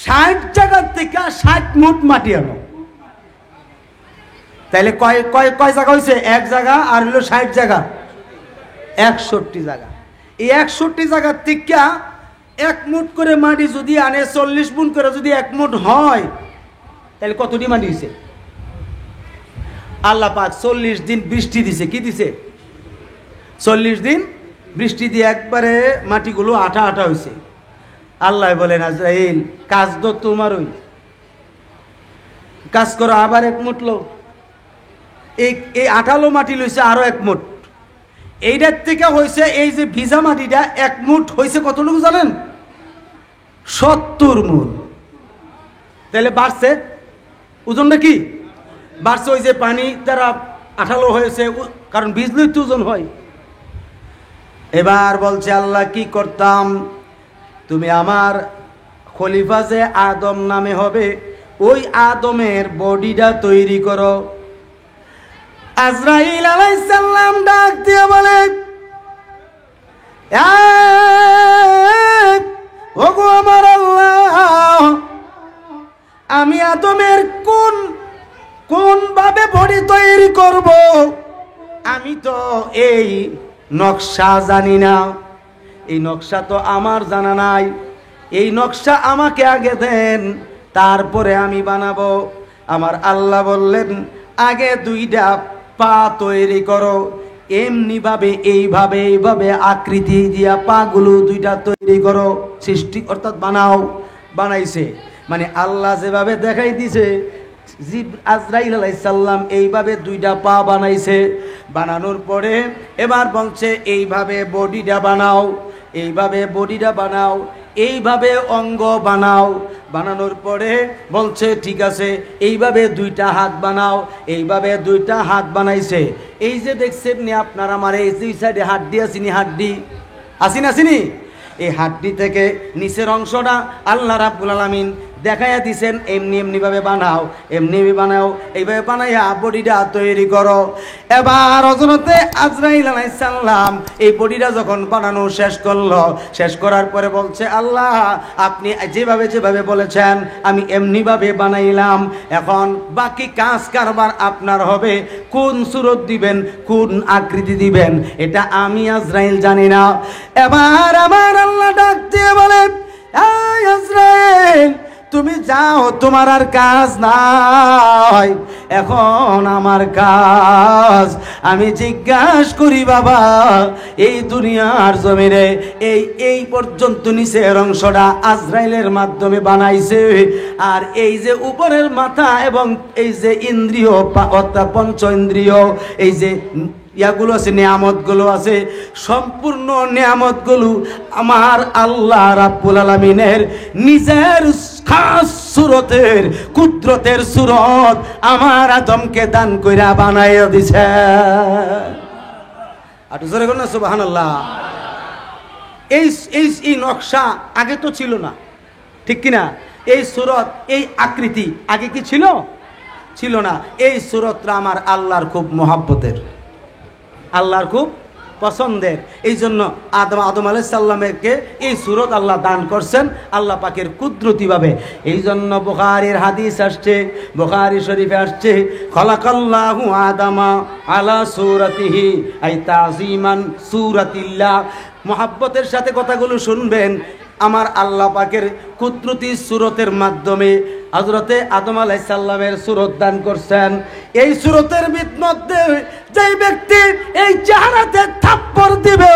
60 জায়গার থেকে 60 মুঠ মাটি আনো। তাইলে কয় কয় কয় জায়গা হয়েছে? এক জায়গা আর হলো 60 জায়গা, 61 জায়গা। এই 61 জায়গার থেকে 1 মুঠ করে মাটি যদি আনে, 40 গুণ করে যদি 1 মুঠ হয়, তাহলে কতটি মাটি হয়েছে? আল্লাহ পাক 40 দিন বৃষ্টি দিছে। কি দিছে? 40 দিন বৃষ্টি দিয়ে একবারে মাটিগুলো আঠা আঠা হয়েছে। আল্লাহ বলেন, আজরাইল কাজ তো তোমারই, কাজ করো, আবার 1 মুঠ লো। এই আঠালো মাটি লইছে আরো 1 মুঠ। এইটার থেকে হয়েছে এই যে ভিজা মাটিটা 1 মুঠ হয়েছে কতটুকু জানেন? 70 মুঠ। তাহলে বাড়ছে ওজনটা কি? বাড়ছে ওই যে পানি তারা আঠালো হয়েছে, কারণ ভিজলেই তো ওজন হয়। এবার বলছে আল্লাহ, কি করতাম, তুমি আমার খলিফা যে আদম নামে হবে, ওই আদমের বডিটা তৈরি করো। আজরাইল আলাইহিস সালাম ডাক দিয়ে বলে, ওগো আমার আল্লাহ, আমি আদমের কোন ভাবে বডি তৈরি করব? আমি তো এই নকশা জানি না, এই নকশা তো আমার জানা নাই। এই নকশা আমাকে আগে দেন, তারপরে আমি বানাবো। আমার আল্লাহ বললেন, আগে 2টা পা তৈরি করো, এমনি ভাবে এইভাবে আকৃতি দিয়া পাগুলো 2টা তৈরি করো, সৃষ্টি অর্থাৎ বানাও। বানাইছে মানে আল্লাহ যেভাবে দেখাই দিছে, আজরাইল আলাইহিস সালাম এইভাবে 2টা পা বানাইছে। বানানোর পরে এবার বলছে এইভাবে বডিটা বানাও, এইভাবে বডিটা বানাও, এইভাবে অঙ্গ বানাও। বানানোর পরে বলছে ঠিক আছে, এইভাবে 2টা হাত বানাও, এইভাবে 2টা হাত বানাইছে। এই যে দেখছেন নি আপনার আমার এই দুই সাইডে হাড্ডি আসিনি, হাড্ডি আসিনি, এই হাড্ডি থেকে নিচের অংশটা আল্লাহ রাব্বুল আলামিন দেখাইয়া দিছেন, এমনি ভাবে বানাও, এমনি বানাও, এইভাবে বানাইয়া বডিটা তৈরি করো। এবার হযরতে আজরাইল আলাইহিস সালাম এই বডিটা যখন বানানো শেষ করলো, শেষ করার পরে বলছে, আল্লাহ আপনি যেভাবে বলেছেন আমি এমনি ভাবে বানাইলাম, এখন বাকি কাজ কারবার আপনার হবে। কোন সূরত দিবেন, কোন আকৃতি দিবেন, এটা আমি আজরাইল জানি না। এবার আমার আল্লাহ ডাক দিয়ে বলেন, এই আজরাইল তুমি যাও, তোমার আর কাজ নাই, এখন আমার কাজ। আমি জিজ্ঞাসা করি বাবা, এই দুনিয়ার জমিনে এই পর্যন্ত নিচের অংশটা আজরাইলের মাধ্যমে বানাইছে, আর এই যে উপরের মাথা এবং এই যে ইন্দ্রিয় অর্থাৎ 5 ইন্দ্রিয়, এই যে ইয়াগুলো আছে, নিয়ামতগুলো আছে, সম্পূর্ণ নিয়ামতগুলো আমার আল্লাহ রাব্বুল আলামিনের নিজের খাস সুরতের কুদরতের সুরত আমার আদমকে দান কইরা বানাইয়া দিছে। আর জোরে বলেন না সুবহানাল্লাহ। এই নকশা আগে তো ছিল না, ঠিক কিনা? এই সুরত, এই আকৃতি আগে কি ছিল না। এই সুরতটা আমার আল্লাহর খুব মহব্বতের, আল্লাহর খুব পছন্দের। এই জন্য আদম আলাইহিস সালামকে এই সূরত আল্লাহ দান করছেন আল্লাহ পাকের কুদরতিভাবে। এই জন্য বুখারীর হাদিস আসছে, বুখারী শরীফে আসছে, খালাকাল্লাহু আদামা আলা সূরাতিহি আই তাযীমান সূরাতিল্লাহ। মহব্বতের সাথে কথাগুলো শুনবেন। আমার আল্লাহ পাকের কুদরতি সূরতের মাধ্যমে হযরতে আদম আলাইহিস সালামের সূরত দান করছেন। এই সূরতের মধ্যে যেই ব্যক্তি এই চেহারাতে থাপ্পড় দিবে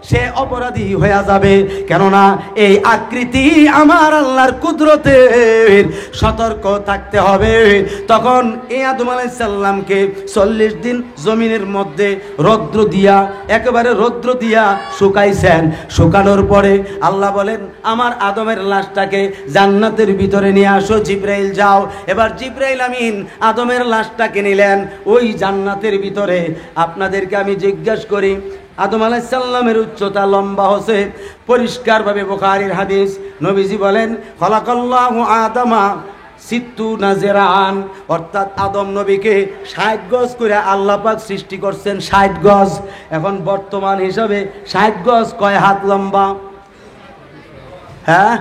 সে অপরাধী হয়ে যাবে, কেননা এই আকৃতি আমার আল্লাহর কুদরতের, সতর্ক থাকতে হবে। তখন এই আদম আলাইহিস সালামকে 40 দিন জমিনের মধ্যে একেবারে রৌদ্র দিয়া শুকাইছেন। শুকানোর পরে আল্লাহ বলেন, আমার আদমের লাশটাকে জান্নাতের ভিতরে নিয়ে আসো, জিবরাইল যাও। এবার জিবরাইল আমিন আদমের লাশটাকে নিলেন ওই জান্নাতের ভিতরে। আপনাদেরকে আমি জিজ্ঞাসা করি, আদম আলাইহিস সালামের উচ্চতা লম্বা হচ্ছে পরিষ্কারভাবে বুখারীর হাদিস। নবীজি বলেন খলাকাল্লাহু আদামা সিত্তুনা জিরান, অর্থাৎ আদম নবীকে 60 গজ করে আল্লাহ পাক সৃষ্টি করছেন। 60 গজ। এখন বর্তমান হিসাবে 60 গজ কয় হাত লম্বা? হ্যাঁ,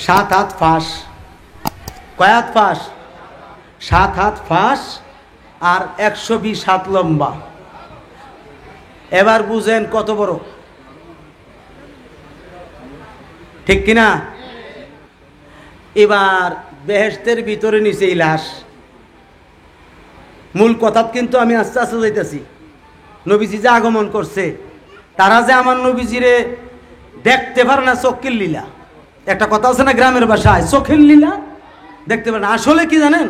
7 হাত ফাঁস। কয় হাত ফাঁস? 7 হাত ফাঁস আর 120 হাত লম্বা। এবার বুঝেন কত বড়, ঠিক কিনা? এবার বেহেশতের ভিতরে নিচে এই লাশ। মূল কথা কিন্তু আমি আস্তে আস্তে যাইতেছি। নবীজি যে আগমন করছে, তারা যে আমার নবীজিরে দেখতে পারে না, চোখের লীলা। একটা কথা আছে না গ্রামের ভাষায়, চোখের লীলা দেখতে পারে না। আসলে কি জানেন,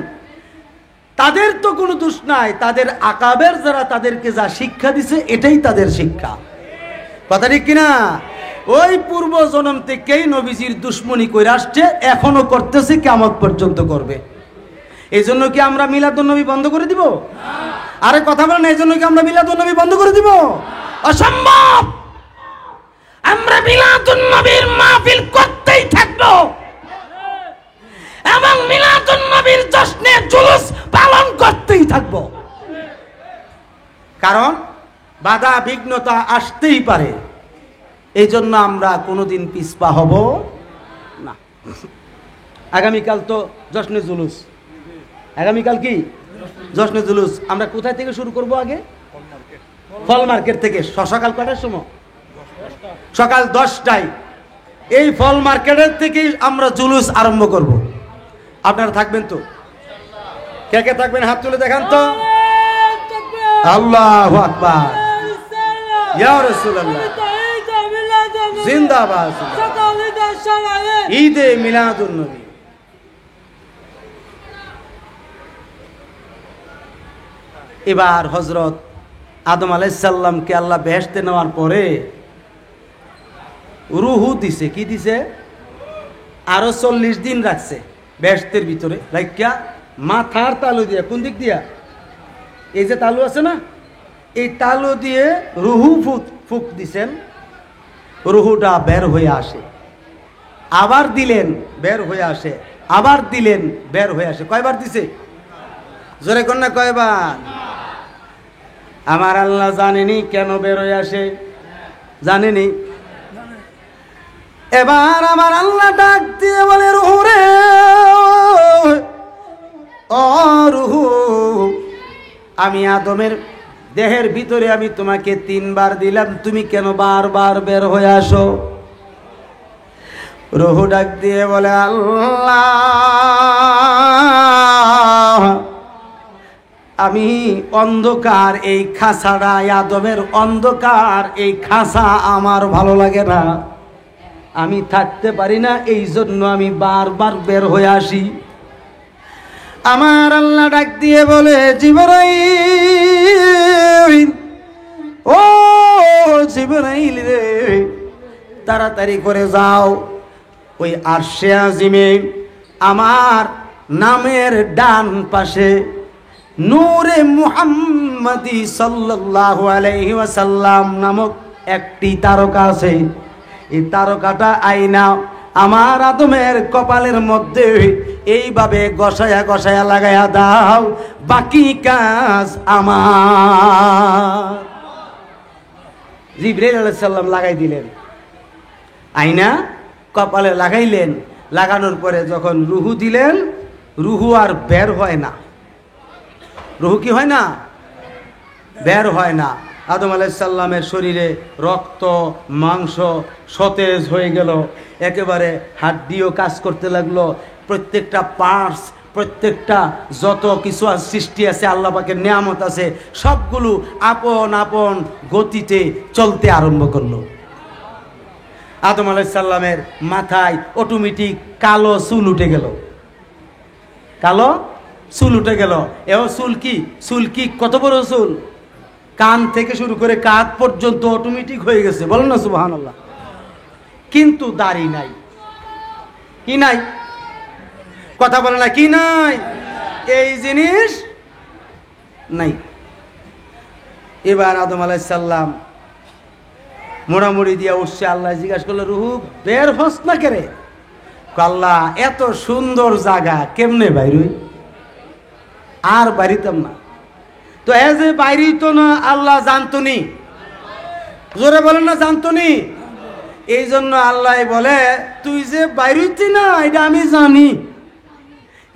তাদের তো কোনো দোষ নাই, তাদের আকাবের যারা তাদেরকে যা শিক্ষা দিছে এটাই তাদের শিক্ষা। কথা ঠিক কিনা? ওই পূর্ব জন্ম থেকেই নবীজির দুশ্মনী কইরা আসছে, এখনো করতেছে, কিয়ামত পর্যন্ত করবে। এই জন্য কি আমরা মিলাদুন্নবী বন্ধ করে দিব? আরে কথা বলেন, এই জন্য কি আমরা মিলাদুন্নবী বন্ধ করে দিব? অসম্ভব। আমরা মিলাদুন্নবীর মাহফিল করতেই থাকবো এবং মিলাদুন্নবীর জশ্নে জুলুস পালন করতেই থাকবো। কারণ বাধা বিঘ্নতা আসতেই পারে, এই জন্য আমরা কোনোদিন পিছপা হব না। আগামীকাল তো জশ্নে জুলুস। আগামীকাল কি জশ্নে জুলুস? আমরা কোথায় থেকে শুরু করব? আগে ফল মার্কেট থেকে। সকাল কটার সময়? সকাল 10টায়। এই ফল মার্কেটের থেকে আমরা জুলুস আরম্ভ করব। আপনারা থাকবেন তো? কে কে থাকবেন হাত তুলে দেখান তো। আল্লাহু আকবার, ইয়া রাসূলুল্লাহ, জিন্দাবাদ। ঈদে মিলাদুন নবী। এবার হযরত আদম আলাইহিস সালামকে আল্লাহ বেহেশতে নেওয়ার পরে রুহু দিছে। কি দিছে? আরো 40 দিন রাখছে বেহেশতের ভিতরে। রাখিয়া মাথার তালু দিয়ে, কোন দিক দিয়া? এই যে তালু আছে না, এই তালু দিয়ে রুহু ফুক দিছেন। রুহুটা বের হয়ে আসে। আবার দিলেন, বের হয়ে আসে। আবার দিলেন, বের হয়ে আসে। কয়বার দিছে? জোরে কন্যা, কয়বার? আমার আল্লাহ জানেনি কেন বের হয়ে আসে, জানেনি। এবার আমার আল্লাহ ডাক দিয়ে বলে, রুহু রে, ও রুহু, আমি আদমের দেহের ভিতরে আমি তোমাকে 3 বার দিলাম, তুমি কেন বারবার বের হয়ে আসো? রুহু ডাক দিয়ে বলে, আল্লাহ, আমি অন্ধকার এই খাঁচাটা, আদমের অন্ধকার এই খাঁচা আমার ভালো লাগে না, আমি থাকতে পারি না, এই জন্য আমি বারবার বের হয়ে আসি। আমার আল্লাহ ডাক দিয়ে বলে, জিবরাইল, ও জিবরাইল রে, তাড়াতাড়ি করে যাও, ওই আরশে আজিমে আমার নামের ডান পাশে নূরে মুহাম্মাদি সাল্লাল্লাহু আলাইহি ওয়াসাল্লাম নামক একটি তারকা আছে। এই তারকাটা আইনা আমার আদমের কপালের মধ্যে এইভাবে গসায়া গসায়া লাগায়া দাও, বাকি কাজ আমার। জিবরাইল আলাইহিস সালাম লাগাই দিলেন, আইনা কপালে লাগাইলেন। লাগানোর পরে যখন রুহু দিলেন, রুহু আর বের হয় না। রুহু কি হয় না? বের হয় না। আদম আলাইহিস সালামের শরীরে রক্ত মাংস সতেজ হয়ে গেল, একেবারে হাড্ডিও কাজ করতে লাগলো। প্রত্যেকটা পার্টস, প্রত্যেকটা যত কিছু সৃষ্টি আছে, আল্লাহ পাকের নিয়ামত আছে, সবগুলো আপন আপন গতিতে চলতে আরম্ভ করলো। আদম আলাইহিস সালামের মাথায় অটোমেটিক কালো চুল উঠে গেল। কালো চুল উঠে গেল। এও চুল কি? চুল কি কত বড় চুল! কান থেকে শুরু করে কাঁধ পর্যন্ত অটোমেটিক হয়ে গেছে। বলেন না সুবহানাল্লাহ। কিন্তু দাড়ি নাই। কি নাই? কথা বলে না, কি নাই? এই জিনিস নাই। এবার আদম আলাইহিস সালাম মোড়ামুড়ি দিয়া উঠছে। আল্লাহ জিজ্ঞাসা করলো, রুহু বের হস না কেরে? আল্লাহ, এত সুন্দর জায়গা কেমনে বাইরই? আর বাড়িতাম না। তো এ যে বাইরেই তো না, আল্লাহ জানতো নি, জোরে বলেন না, জানতো নি। এই জন্য আল্লাহ বলে, তুই যে বাইরেছি না এটা আমি জানি,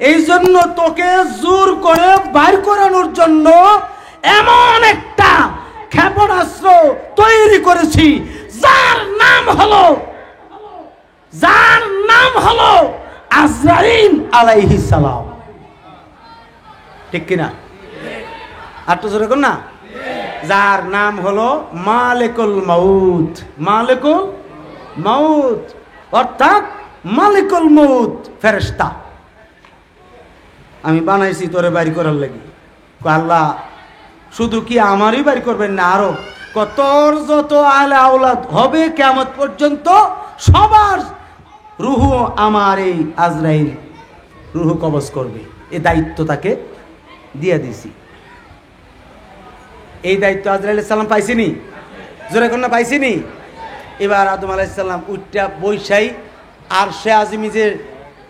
এই জন্য তোকে জোর করে বাইর করানোর জন্য এমন একটা ক্ষেপণাস্ত্র তৈরি করেছি যার নাম হলো আজরাইল আলাইহিস সালাম। ঠিক কিনা? আর তো জোরে কর না। যার নাম হলো মালিকুল মাউত। মালিকুল মাউত অর্থাৎ মালিকুল মাউত ফেরেশতা। আমি বানাইছি তোরে বাড়ি করার লাগি। আল্লাহ, শুধু কি আমারই বাড়ি করবেন না, আরো তোর যত আলে আওলাদ হবে কিয়ামত পর্যন্ত সবার রুহু আমার এই আজরাইল রুহু কবজ করবে। এই দায়িত্ব তাকে দিয়ে দিছি। এই দায়িত্ব আজরাইল আলাইহিস সালাম পাইছিনি? জোরে কন্যা পাইছিনি? এবার আদম আলাইহিস সালাম উঠটা বৈশাই আরশে আজিমি যে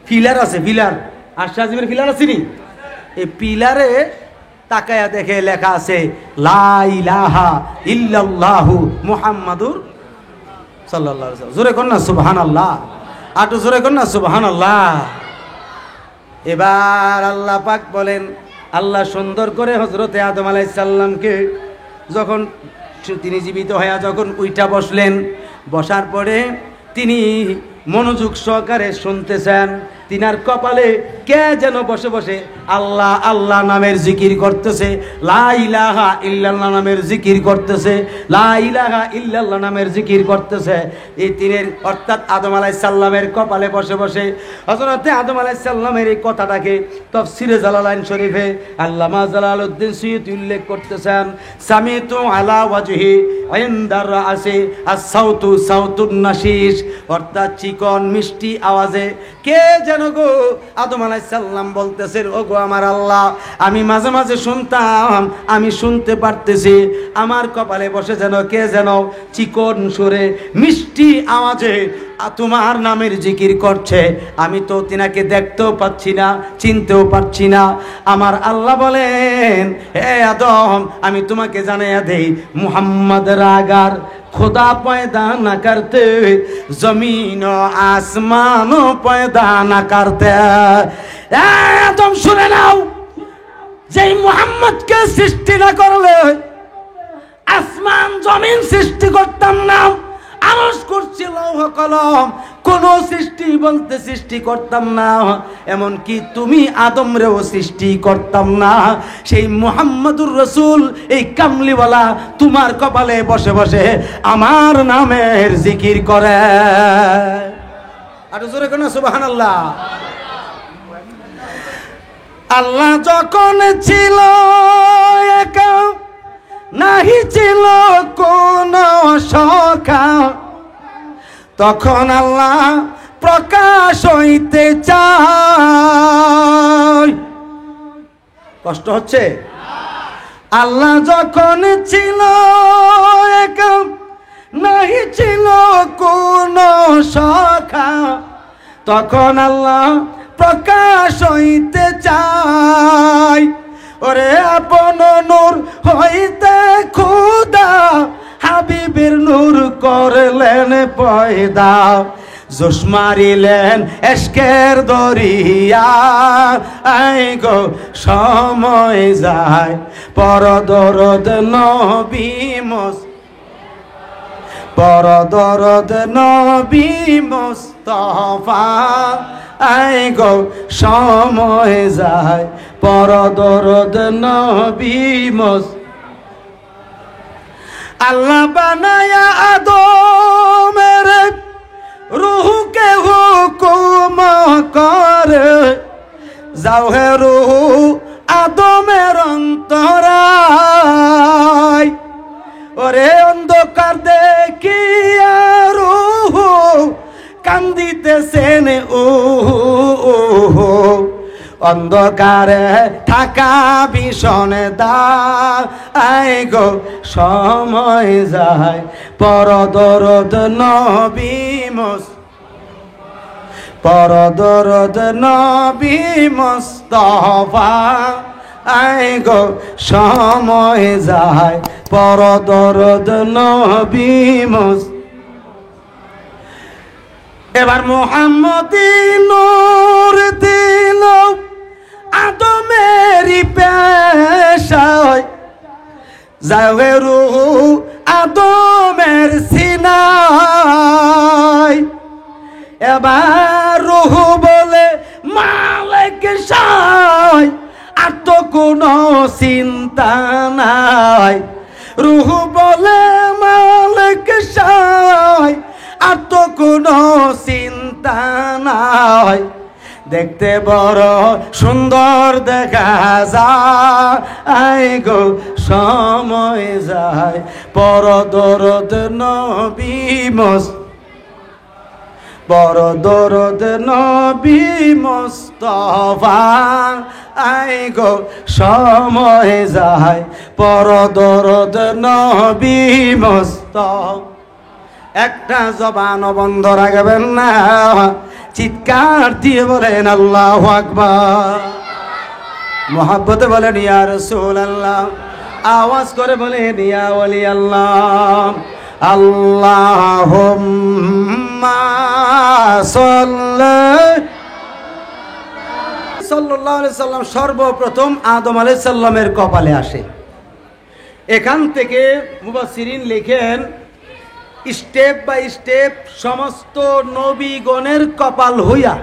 পিলার আছে, পিলার আরশে আজিমের পিলার আছে নি, এই পিলারে তাকায়া দেখে লেখা আছে লা ইলাহা ইল্লাল্লাহু মুহাম্মাদুর সাল্লাল্লাহু আলাইহি ওয়াসাল্লাম। জোরে কন্যা সুবহানাল্লাহ। আর তো জোরে কন্যা সুবহানাল্লাহ। এবার আল্লাহ পাক বলেন, আল্লাহ সুন্দর করে হযরতে আদম আলাইহিস সালামকে যখন তিনি জীবিত হয়ে যখন উইঠা বসলেন, বসার পরে তিনি মনোযোগ সহকারে শুনতেছেন। তিনার কপালে কে যেন বসে বসে আল্লাহ আল্লাহ নামের জিকির করতেছে, লা ইলাহা ইল্লাল্লাহ নামের জিকির করতেছে, লা ইলাহা ইল্লাল্লাহ নামের জিকির করতেছে। এই তিনের অর্থাৎ আদম আলাইহিস সালামের কপালে বসে বসে হযরতে আদম আলাইহিস সালামের এই কথাটাকে তাফসীরে জালালাইন শরীফে আল্লামা জালালউদ্দিন সুয়ুতী উল্লেখ করতেছেন, সামিতু আলা ওয়াজহি ইনদার রাসি আস-সাউতু সাউতুন নাশিশ, অর্থাৎ চিকন মিষ্টি আওয়াজে কে যেন গো আদম আলাইহিস সালাম বলতেছেন, ও গো আমার আল্লাহ, আমি মাঝে মাঝে শুনতাম, আমি শুনতে পারতেছি, আমার কপালে বসে যেন কে যেন চিকন সুরে মিষ্টি আওয়াজে তোমার নামের জিকির করছে। আমি তো তিনাকে দেখতেও পাচ্ছি না, চিনতেও পারছি না। আমার আল্লাহ বলেন, হে আদম, আমি তোমাকে জানাইয়া দেই, মুহাম্মদ রাগার खुदा पैदा न करते जमीन आसमान पैदा न करते। तुम सुने नाओ, जे मुहम्मद के सृष्टि न करले आसमान जमीन सृष्टि करताम ना, আরশ কুরসি লৌহ কলম কোনো সৃষ্টি বলতে সৃষ্টি করতাম না, এমন কি তুমি আদমরেও সৃষ্টি করতাম না। সেই মুহাম্মদুর রাসূল এই কামলিওয়ালা তোমার কপালে বসে বসে আমার নামের জিকির করে। আর জোরে কোন সুবহানাল্লাহ। আল্লাহ যখন ছিল একা, নাহি ছিল কোন সখা, তখন আল্লাহ প্রকাশ হইতে চায়। কষ্ট হচ্ছে? আল্লাহ যখন ছিল একা, নাহি ছিল কোন সখা, তখন আল্লাহ প্রকাশ হইতে চায়। ওরে আপন নূর হইতে খুদা হাবিবের নূর করলেন পয়দা, জোশ মারিলেন এশকের দরিয়া, আই গো সময় যায় পর দরদ নবী পর দরদ নবী মুস্তাফা, আই গো সময় যায় পর দরদ নবী মুস্তাফা। আল্লাহ বানায়া আদমের রূহকে হুকুম করে, যাও হে রূহ আদমের অন্তরায়। ওরে অন্ধকার দেখিয়া রূহ কান্দিতেছেন ও অন্ধকারে থাকা ভীষণ দায় গো সময় যায় পরদরদ নবী পরদরদ নবী মুস্তাফা আয় গো সময় যায় পরদরদ নবী এবার মুহাম্মদী নূর দিল আদমেরই পেশায় যাবে রূহ আদমের সিনায় এবার রূহ বলে মালিক সায় আর তো কোনো চিন্তা নাই রূহ বলে মালিক সায় আর তো কোনো চিন্তা নাই দেখতে বড় সুন্দর দেখা যায় গো সময় যায় পরদরদ নবী পরদরদ নবী মুস্তাফা আয় গো সময় যায় পরদরদ নবী মুস্তাফা একটা জবান বন্ধ রাখবেন না চিৎকার দিয়ে বলেন আল্লাহু আকবার মোহাব্বতে বলেন ইয়া রাসূলুল্লাহ আওয়াজ করে বলেন ইয়া ওলি আল্লাহ আল্লাহুম্মা সাল্লাল্লাহু আলাইহি সাল্লাম সর্বপ্রথম আদম আলাইহিস সালামের কপালে আসে এখান থেকে মুফাসসিরিন লেখেন স্টেপ বাই স্টেপ সমস্ত নবীগণের কপাল হইয়া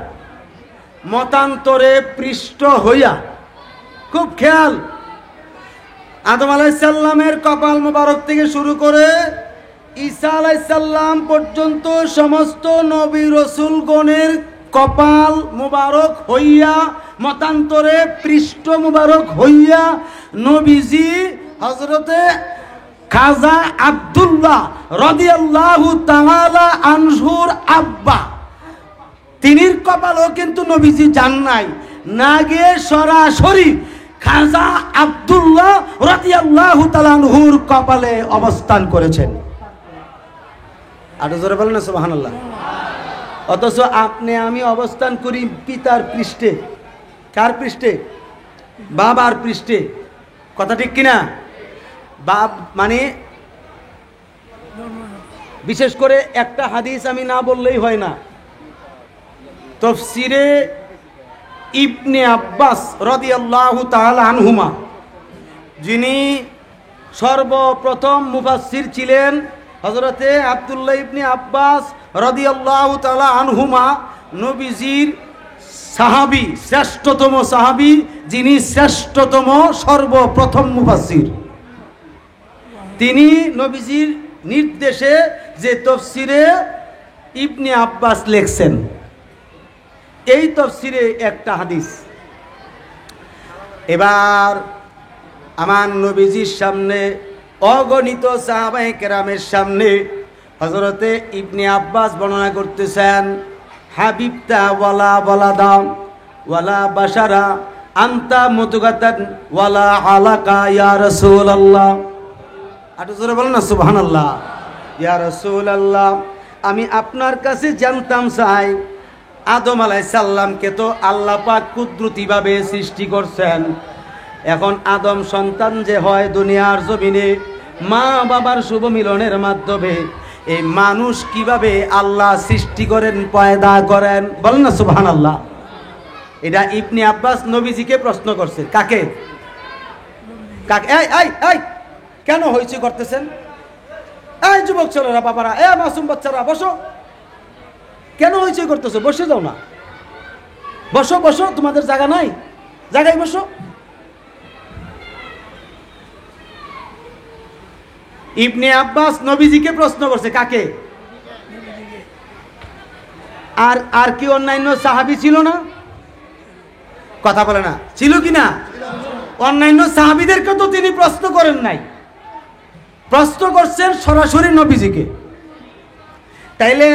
মতান্তরে পৃষ্ঠ হইয়া খুব খেয়াল আদম আলাইহিস সালামের কপাল মোবারক থেকে শুরু করে ঈসা আলাইহিস সালাম পর্যন্ত সমস্ত নবী রাসূলগণের কপাল মোবারক হইয়া মতান্তরে পৃষ্ঠ মোবারক হইয়া নবীজি হযরতে খাজা আব্দুল্লাহ রাদিয়াল্লাহু তাআলা আনহুর আব্বা তিনির কপালও কিন্তু নবীজি জান নাই না গিয়ে সরাসরি খাজা আব্দুল্লাহ রাদিয়াল্লাহু তাআলা আনহুর কপালে অবস্থান করেছেন আর জোরে বলেন সুবহানাল্লাহ অথচ আপনি আমি অবস্থান করি পিতার পৃষ্ঠে কার পৃষ্ঠে বাবার পৃষ্ঠে কথা ঠিক কিনা বাপ মানে বিশেষ করে একটা হাদিস আমি না বললেই হয় না তাফসীরে ইবনে আব্বাস রাদিয়াল্লাহু তাআলা আনহুমা যিনি সর্বপ্রথম মুফাসসির ছিলেন হযরতে আব্দুল্লাহ ইবনে আব্বাস রাদিয়াল্লাহু তাআলা আনহুমা নবীজির সাহাবী শ্রেষ্ঠতম সাহাবী যিনি শ্রেষ্ঠতম সর্বপ্রথম মুফাসসির তিনি নবীজির নির্দেশে যে তাফসীরে ইবনে আব্বাস লিখছেন এই তাফসীরে একটা হাদিস এবার আমার নবীজির সামনে অগণিত সাহাবায়ে কেরামের সামনে হযরতে ইবনে আব্বাস বর্ণনা করতেছেন হাবিবতা ওয়ালা ওয়ালাদাম ওয়ালা বাশারা আনতা মুতগাতান ওয়ালা আলাকা ইয়া রাসূলুল্লাহ আটো জোরে বলেন না সুবহানাল্লাহ ইয়া রাসূলুল্লাহ আমি আপনার কাছে জানতাম চাই আদম আলাইহিস সালামকে তো আল্লাহ পাক কুদরতিভাবে সৃষ্টি করছেন এখন আদম সন্তান যে হয় দুনিয়ার জমিনে মা বাবার শুভ মিলনের মাধ্যমে এই মানুষ কিভাবে আল্লাহ সৃষ্টি করেন পয়দা করেন বলেন না সুবহানাল্লাহ এটা ইবনে আব্বাস নবীজিকে প্রশ্ন করছে কাকে কাকে এই এই এই কেন হইচই করতেছেন এই যুবক ছেলেরা বাবারা এ মাসুম বাচ্চারা বসো কেন হইচই করতেছো বসে যাও না বসো বসো তোমাদের জায়গা নাই জায়গায় বসো ইবনে আব্বাস নবীজিকে প্রশ্ন করছে কাকে আর আর কি অন্যান্য সাহাবী ছিল না কথা বলে না ছিল কি না অন্যান্য সাহাবীদেরকে তো তিনি প্রশ্ন করেন নাই প্রশ্ন করছেন সরাসরি নবীজিকে তাইলে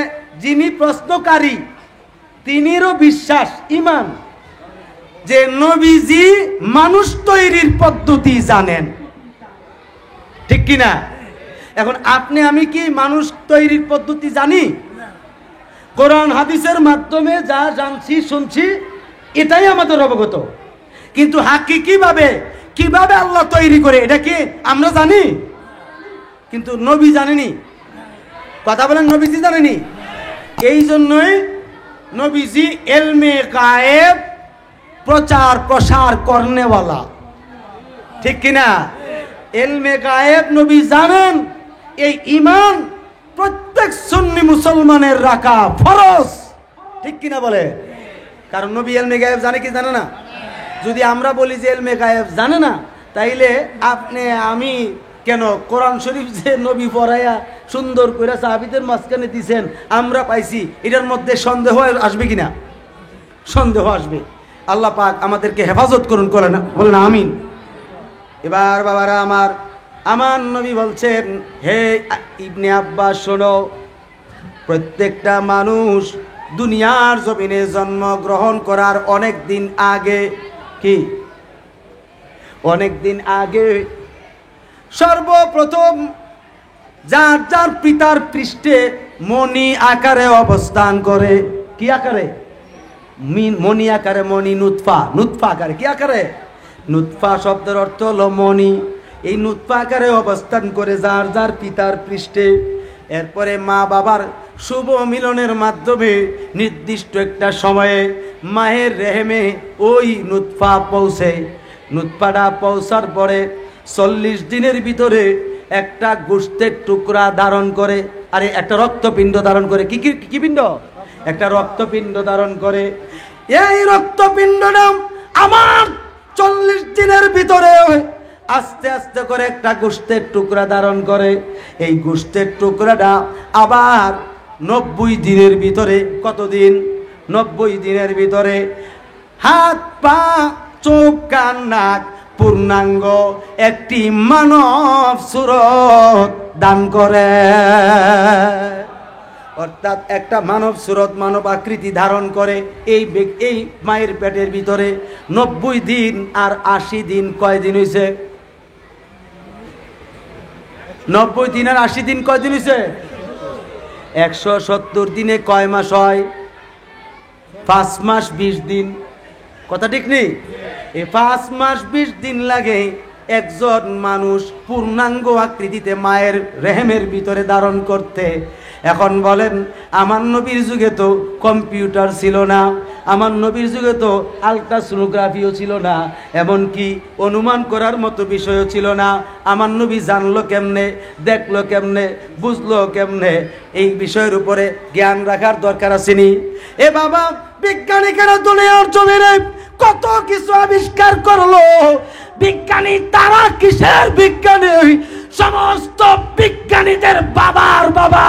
যিনি প্রশ্নকারী তিনিরও বিশ্বাস ঈমান যে নবীজি মানুষ তৈরির পদ্ধতি জানেন, ঠিক কিনা? এখন আপনি আমি কি মানুষ তৈরির পদ্ধতি জানি? কোরআন হাদিসের মাধ্যমে যা জানছি শুনছি এটাই আমাদের অবগত, কিন্তু হাকিকিভাবে কিভাবে আল্লাহ তৈরি করে এটা কি আমরা জানি? কিন্তু নবী জানেনি। কথা বলেন, নবীজি জানেনি। এই জন্যই নবীজি এলমে গায়েব প্রচার প্রসার করনেওয়ালা, ঠিক কিনা? এলমে গায়েব নবী জানেন। এই ঈমান প্রত্যেক সুন্নি মুসলমানের রাখা ফরজ, ঠিক কিনা বলে? কারণ নবী এলমে গায়েব জানে কি জানে না? যদি আমরা বলি যে এলমে গায়েব জানে না, তাইলে আপনি আমি কেন কোরআন শরীফ যে নবী পড়াইয়া সুন্দর করে সাহাবীদের মাঝখানে দিয়েছেন আমরা পাইছি, এটার মধ্যে সন্দেহ আসবে কিনা? সন্দেহ আসবে। আল্লাহ পাক আমাদেরকে হেফাজত করুন, করেন বলেন আমিন। এবার বাবারা আমার নবী বলছেন, হে ইবনে আব্বাস শোনো, প্রত্যেকটা মানুষ দুনিয়ার জমিনে জন্মগ্রহণ করার অনেক দিন আগে, কি অনেক দিন আগে সর্বপ্রথম যার যার পিতার পৃষ্ঠে মণি আকারে অবস্থান করে। কি আকারে? মণি আকারে। মণি নুতফা, নুতফা আকারে। কি আকারে? নুতফা শব্দের অর্থ হলো মণি। এই নুতফা আকারে অবস্থান করে যার যার পিতার পৃষ্ঠে। এরপরে মা বাবার শুভ মিলনের মাধ্যমে নির্দিষ্ট একটা সময়ে মায়ের রেহেমে ওই নুতফা পৌঁছে। নুতফাটা পৌঁছার পরে 40 দিনের ভিতরে একটা গোশতের টুকরা ধারণ করে, আরে একটা রক্তপিণ্ড ধারণ করে। কি পিণ্ড? একটা রক্তপিণ্ড ধারণ করে। এই রক্তপিণ্ডটা আমার 40 দিনের ভিতরে আস্তে আস্তে করে একটা গোশতের টুকরা ধারণ করে। এই গোশতের টুকরাটা আবার 90 দিনের ভিতরে, কতদিন? 90 দিনের ভিতরে হাত পা চোখ কান নাক পূর্ণাঙ্গ একটি মানব সুরত দান করে। অর্থাৎ একটা মানব সুরত, মানব আকৃতি ধারণ করে এই মায়ের পেটের ভিতরে 90 দিন আর 80 দিন। কয় দিন হয়েছে? 90 দিন আর 80 দিন কয় দিন হয়েছে? 170 দিনে কয় মাস হয়? 5 মাস 20 দিন। কথা ঠিক নেই? এই 5 মাস 20 দিন লাগে একজন মানুষ পূর্ণাঙ্গ আকৃতিতে মায়ের রেহেমের ভিতরে ধারণ করতে। এখন বলেন, আমার নবীর যুগে তো কম্পিউটার ছিল না, আমার নবীর যুগে তো আলট্রাসোনোগ্রাফিও ছিল না, এমনকি অনুমান করার মতো বিষয়ও ছিল না। আমার নবী জানলো কেমনে, দেখলো কেমনে, বুঝলো কেমনে? এই বিষয়ের উপরে জ্ঞান রাখার দরকার আসেনি? এ বাবা, বিজ্ঞানীরা দুনিয়ার জমিনে কত কিছু আবিষ্কার করলো। বিজ্ঞানী তারা কিসের বিজ্ঞানী? সমস্ত বিজ্ঞানীদের বাবার বাবা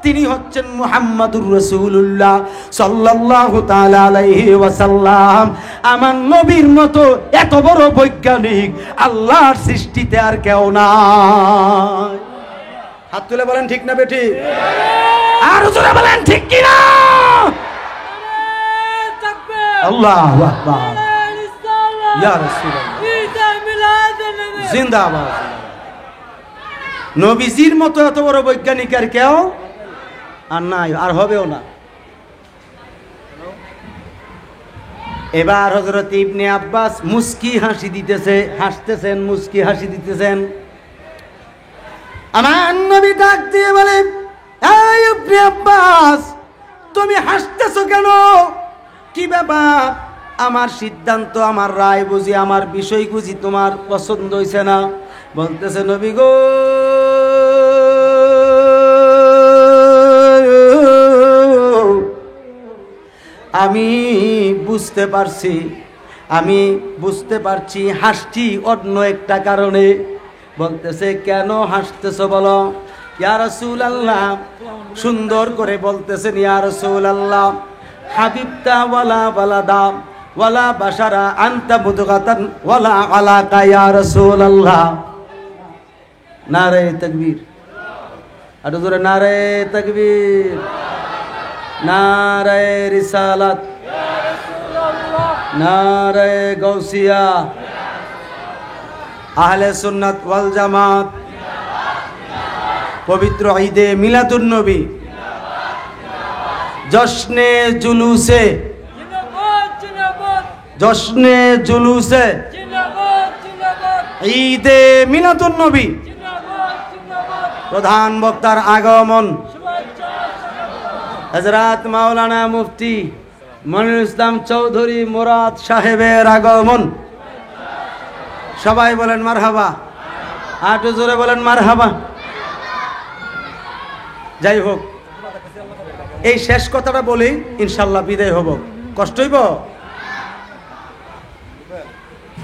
তিনি হচ্ছেন মুহাম্মাদুর রাসূলুল্লাহ সাল্লাল্লাহু তাআলা আলাইহি ওয়াসাল্লাম। আমার নবীর মতো এত বড় বৈজ্ঞানিক আল্লাহর সৃষ্টিতে আর কেউ নাই। হাত তুলে বলেন ঠিক না বেটি? আর জোরে বলেন ঠিক কি না? আল্লাহু আকবার, ইয়া রাসূলুল্লাহ, জিন্দাবাদ। নবীজির মতো এত বড় বৈজ্ঞানিক আর কেউ আর নাই, আর হবেও না। এবার হযরত ইবনে আব্বাস মুস্কি হাসি দিতেছে, হাসতেছেন, মুস্কি হাসি দিতেছেন। আমার নবী ডাক দিয়ে বলে, এই ইবনে আব্বাস, তুমি হাসতেছো কেন? কি ব্যাপার? আমার সিদ্ধান্ত, আমার রায় বুঝি, আমার বিষয় বুঝি তোমার পছন্দ হইছে না? বলতেছে, নবী গো, আমি বুঝতে পারছি হাসছি অন্য একটা কারণে। বলতেছে, কেন হাসতেছো বলো? ইয়া রাসূলুল্লাহ, সুন্দর করে বলতেছেন, ইয়া রাসূলুল্লাহ, হাবিবতা ওয়ালা বালাদা ওয়ালা বাশারা আনতা মুদগাতান ওয়ালা আলাকা ইয়া রাসূলুল্লাহ। নারে তাকবীর, আর জোরে নারে তাকবীর, নারে রিসালাত। নারে গৌসিয়া, আহলে সুন্নাত ওয়াল জামাত, পবিত্র ঈদে মিলাদুন নবী, জশ্নে জুলুসে, জশ্নে জুলুসে ঈদে মিলাদুন নবী, প্রধান বক্তার আগমন হযরত মাওলানা মুফতি মনিরুল ইসলাম চৌধুরী মুরাদ সাহেবের আগমন। সবাই বলেন মারহাবা, আটু জোরে বলেন মারহাবা। যাই হোক, এই শেষ কথাটা বলি ইনশাল্লাহ বিদায় হব। কষ্ট হইব?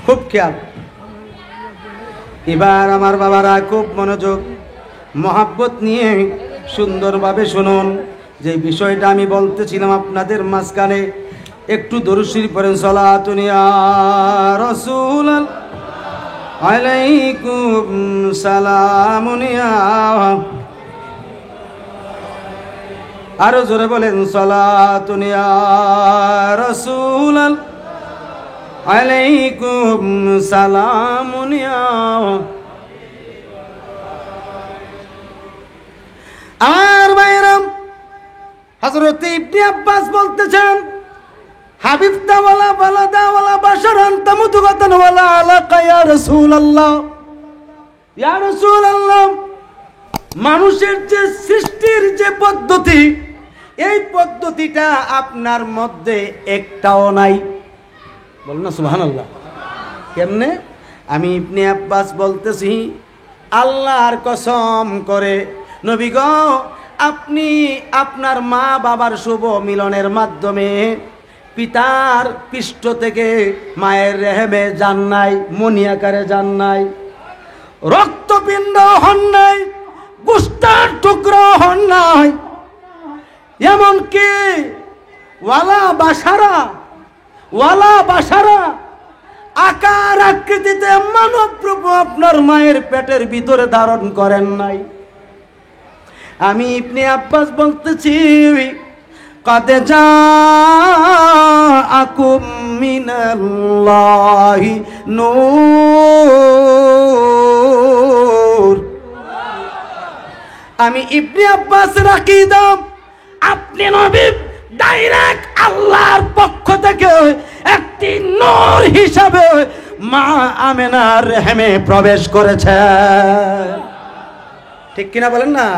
খুব খেয়াল। এবার আমার বাবারা খুব মনোযোগ মহাব্বত নিয়ে সুন্দরভাবে শুনুন। যে বিষয়টা আমি বলতেছিলাম আপনাদের মাঝখানে, একটু দরুদ শরীফ পড়েন। সালাতুন ইয়া রাসূল আলাইকুম সালামুন ইয়া, আরো জোরে বলেন সালাতুন ইয়া রাসূল আলাইকুম সালামুন ইয়া। আর ভাইরাম, হযরত ইবনে আব্বাস বলতেছেন, হাবিব তাওয়ালা ওয়ালা দাওয়ালা বাশারান তামুতুগাতান ওয়ালা আলাকা ইয়া রাসূলুল্লাহ। ইয়া রাসূলুল্লাহ, মানুষের যে সৃষ্টির যে পদ্ধতি, এই পদ্ধতিটা আপনার মধ্যে একটাও নাই। বলুন না সুবহানাল্লাহ। কেমনে? আমি ইবনে আব্বাস বলতেছি, আল্লাহর কসম করে নবী গো, আপনি আপনার মা বাবার শুভ মিলনের মাধ্যমে পিতার পৃষ্ঠ থেকে মায়ের রেহেমে যান নাই, মনি আকারে যান নাই, রক্তপিণ্ড হন নাই, গোস্তার টুকরো হন নাই, এমনকি ওয়ালা বাসারা আকার আকৃতিতে মানব রূপ আপনার মায়ের পেটের ভিতরে ধারণ করেন নাই। আমি ইবনে আব্বাস বলতেছি, কদ জাআকুম মিনাল্লাহি নূর। আমি ইবনে আব্বাস রাকিদা, আপনি নবী ডাইরেক্ট আল্লাহর পক্ষ থেকে একটি নূর হিসাবে মা আমেনার রেহেমে প্রবেশ করেছে। ঠিক কিনা বলেন না?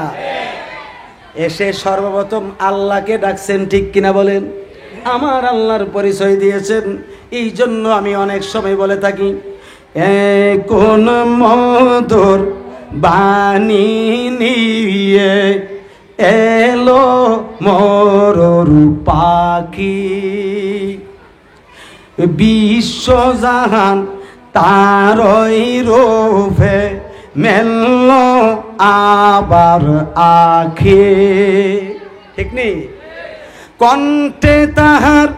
এসে সর্বপ্রথম আল্লাহকে ডাকছেন, ঠিক কিনা বলেন? আমার আল্লাহর পরিচয় দিয়েছেন। এই জন্য আমি অনেক সময় বলে থাকি, কোন মধুর বাণী নিয়ে এলো মরুর পাখি, বিশ্বজাহান তারই রূপে মেলল আবার আখি। ঠিক নেই? কণ্ঠে তাহার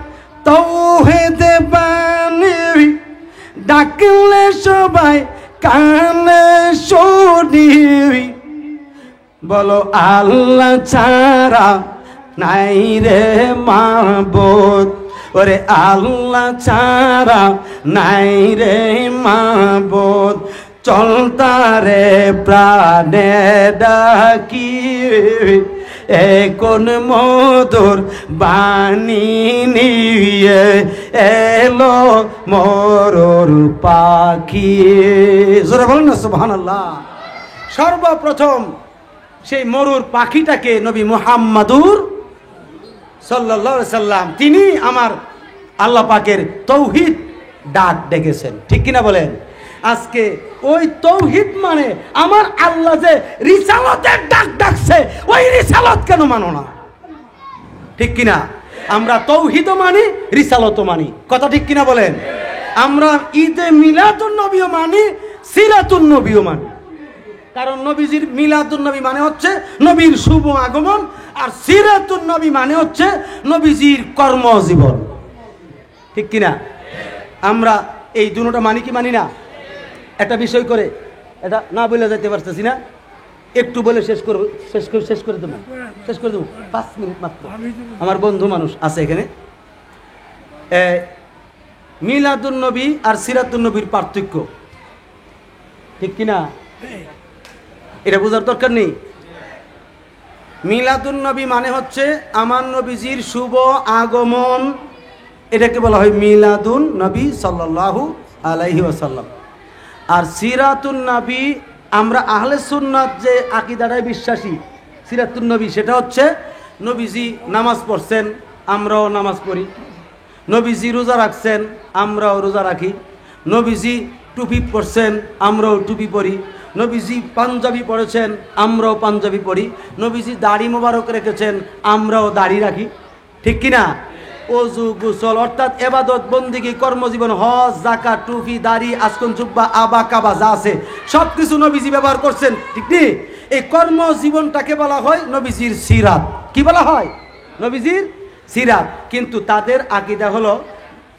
তাওহীদে বাণী, ডাকলে সবাই কানে শুনি। বলো আল্লাহ ছাড়া নাই রে মাবুদ, ওরে আল্লাহ ছাড়া নাই রে মাবুদ, চলতারে প্রাণে ডাকি, কোন মধুর বাণী নিয়ে এলো মরুর পাখি। জোরে বলুন না সুবহানাল্লাহ। সর্বপ্রথম সেই মরুর পাখিটাকে নবী মুহাম্মাদুর সাল্লাল্লাহু আলাইহি সাল্লাম, তিনি আমার আল্লাহ পাকের তৌহিদ ডাক ডেকেছেন। ঠিক কিনা বলেন? আজকে ওই তৌহিদ মানে আমার আল্লাহ যে রিসালতের ডাক ডাকছে, ওই রিসালত কেন মানো না? ঠিক কিনা? আমরা তৌহিদও মানি, রিসালতও মানি। কথা ঠিক কিনা বলেন? আমরা ঈদে মিলাদুন নবীও মানি, সিরাতুন নবীও মানি। কারণ নবীজির মিলাদুন নবী মানে হচ্ছে নবীর শুভ আগমন, আর সিরাতুন নবী মানে হচ্ছে নবীজির কর্মজীবন। ঠিক কিনা? আমরা এই দুটোটা মানি কি মানি না? একটা বিষয় করে এটা না বলে যেতে পারতেছি না, একটু বলে শেষ করে দেবো 5 মিনিট মাত্র। আমার বন্ধু মানুষ আছে এখানে। মিলাদুন নবী আর সিরাতুন নবীর পার্থক্য, ঠিক কিনা? এটা বোঝার দরকার নেই। মিলাদুন নবী মানে হচ্ছে আমার নবীজির শুভ আগমন, এটাকে বলা হয় মিলাদুন নবী সাল্লাল্লাহু আলাইহি ওয়াসাল্লাম। আর সিরাতুন নবী, আমরা আহলে সুন্নাত যে আকীদাটায় বিশ্বাসী, সিরাতুন নবী সেটা হচ্ছে নবীজি নামাজ পড়ছেন, আমরাও নামাজ পড়ি। নবীজি রোজা রাখছেন, আমরাও রোজা রাখি। নবীজি টুপি পরছেন, আমরাও টুপি পরি। নবীজি পাঞ্জাবি পরেছেন, আমরাও পাঞ্জাবি পরি। নবীজি দাড়ি মোবারক রেখেছেন, আমরাও দাড়ি রাখি, ঠিক কিনা? ওযু গোসল অর্থাৎ ইবাদত বন্দেগী কর্মজীবন, হজ যাকাত টুপি দাড়ি আসকন জুব্বা আবা কাবা যা আছে সব কিছু নবীজি ব্যবহার করছেন, ঠিক নেই? এই কর্মজীবনটাকে বলা হয় নবীজির সিরাত। কি বলা হয়? নবীজির সিরাত। কিন্তু তাদের আকীদা হলো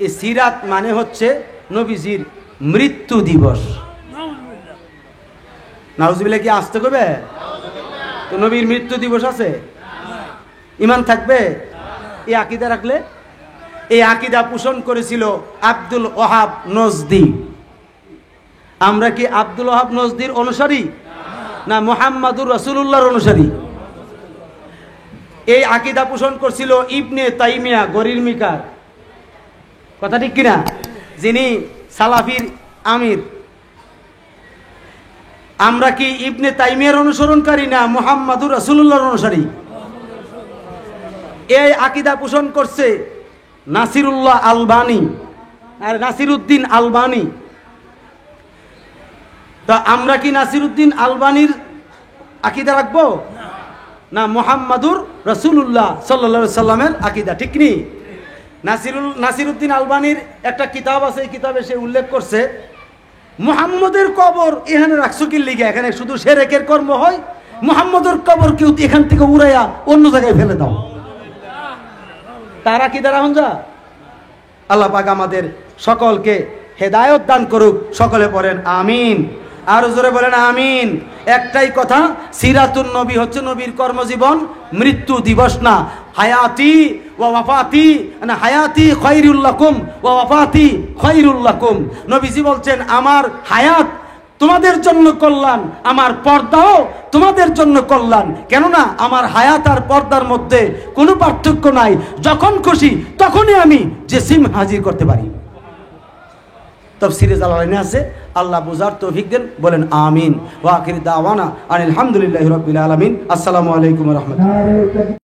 এই সিরাত মানে হচ্ছে নবীজির মৃত্যু দিবস। নাউজুবিল্লাহ কি আসতে কবে? তো নবীর মৃত্যু দিবস আছে? ঈমান থাকবে এই আকীদা রাখলে? এই আকীদা পোষণ করেছিল আব্দুল ওহাব নজদি। আমরা কি আব্দুল ওহাব নজদির অনুসারী না মুহাম্মাদুর রাসূলুল্লাহর অনুসারী? এই আকীদা পোষণ করছিল ইবনে তাইমিয়া গরির মিকার, কথা ঠিক কিনা? যিনি সালাফির আমির। আমরা কি ইবনে তাইমিয়ার অনুসরণকারী না মুহাম্মাদুর রাসূলুল্লাহর অনুসারী? এই আকীদা পোষণ করছে নাসিরুল্লাহ আলবানী আর নাসিরউদ্দিন আলবানী। তা আমরা কি নাসিরউদ্দিন আলবানীর আকীদা রাখবো না মুহাম্মাদুর রাসূলুল্লাহ সাল্লাল্লাহু আলাইহি সাল্লামের আকীদা? ঠিক নেই? নাসিরউদ্দিন আলবানীর একটা কিতাব আছে, এই কিতাবে সে উল্লেখ করছে মুহাম্মদের কবর এখানে রাখছো কি লিখে, এখানে শুধু শিরকের কর্ম হয়, মুহাম্মদের কবর কেউ এখান থেকে উড়াইয়া অন্য জায়গায় ফেলে দাও। তারা কি দ্বারা হঞ্জা? আল্লাহ পাক আমাদের সকলকে হেদায়েত দান করুক। সকলে পড়েন আমিন, আর জোরে বলেন আমিন। একটাই কথা, সিরাতুন নবী হচ্ছে নবীর কর্মজীবন, মৃত্যু দিবস না। হায়াতি ওয়া ওয়াফাতি না, হায়াতি খায়রুল লাকুম ওয়া ওয়াফাতি খায়রুল লাকুম। নবীজি বলছেন আমার হায়াত তোমাদের জন্য কল্যাণ, আমার পর্দাও তোমাদের জন্য কল্যাণ। কেননা আমার হায়াত আর পর্দার মধ্যে কোনো পার্থক্য নাই। যখন খুশি তখনই আমি জিসিম হাজির করতে পারি। তাফসীরে জালালাইনে আছে। আল্লাহ বুঝার তৌফিক দেন, বলেন আমিন। ওয়া আখির দাওয়ানা আনিল হামদুলিল্লাহি রাব্বিল আলামিন। আসসালামু আলাইকুম ওয়া রাহমাতুল্লাহ।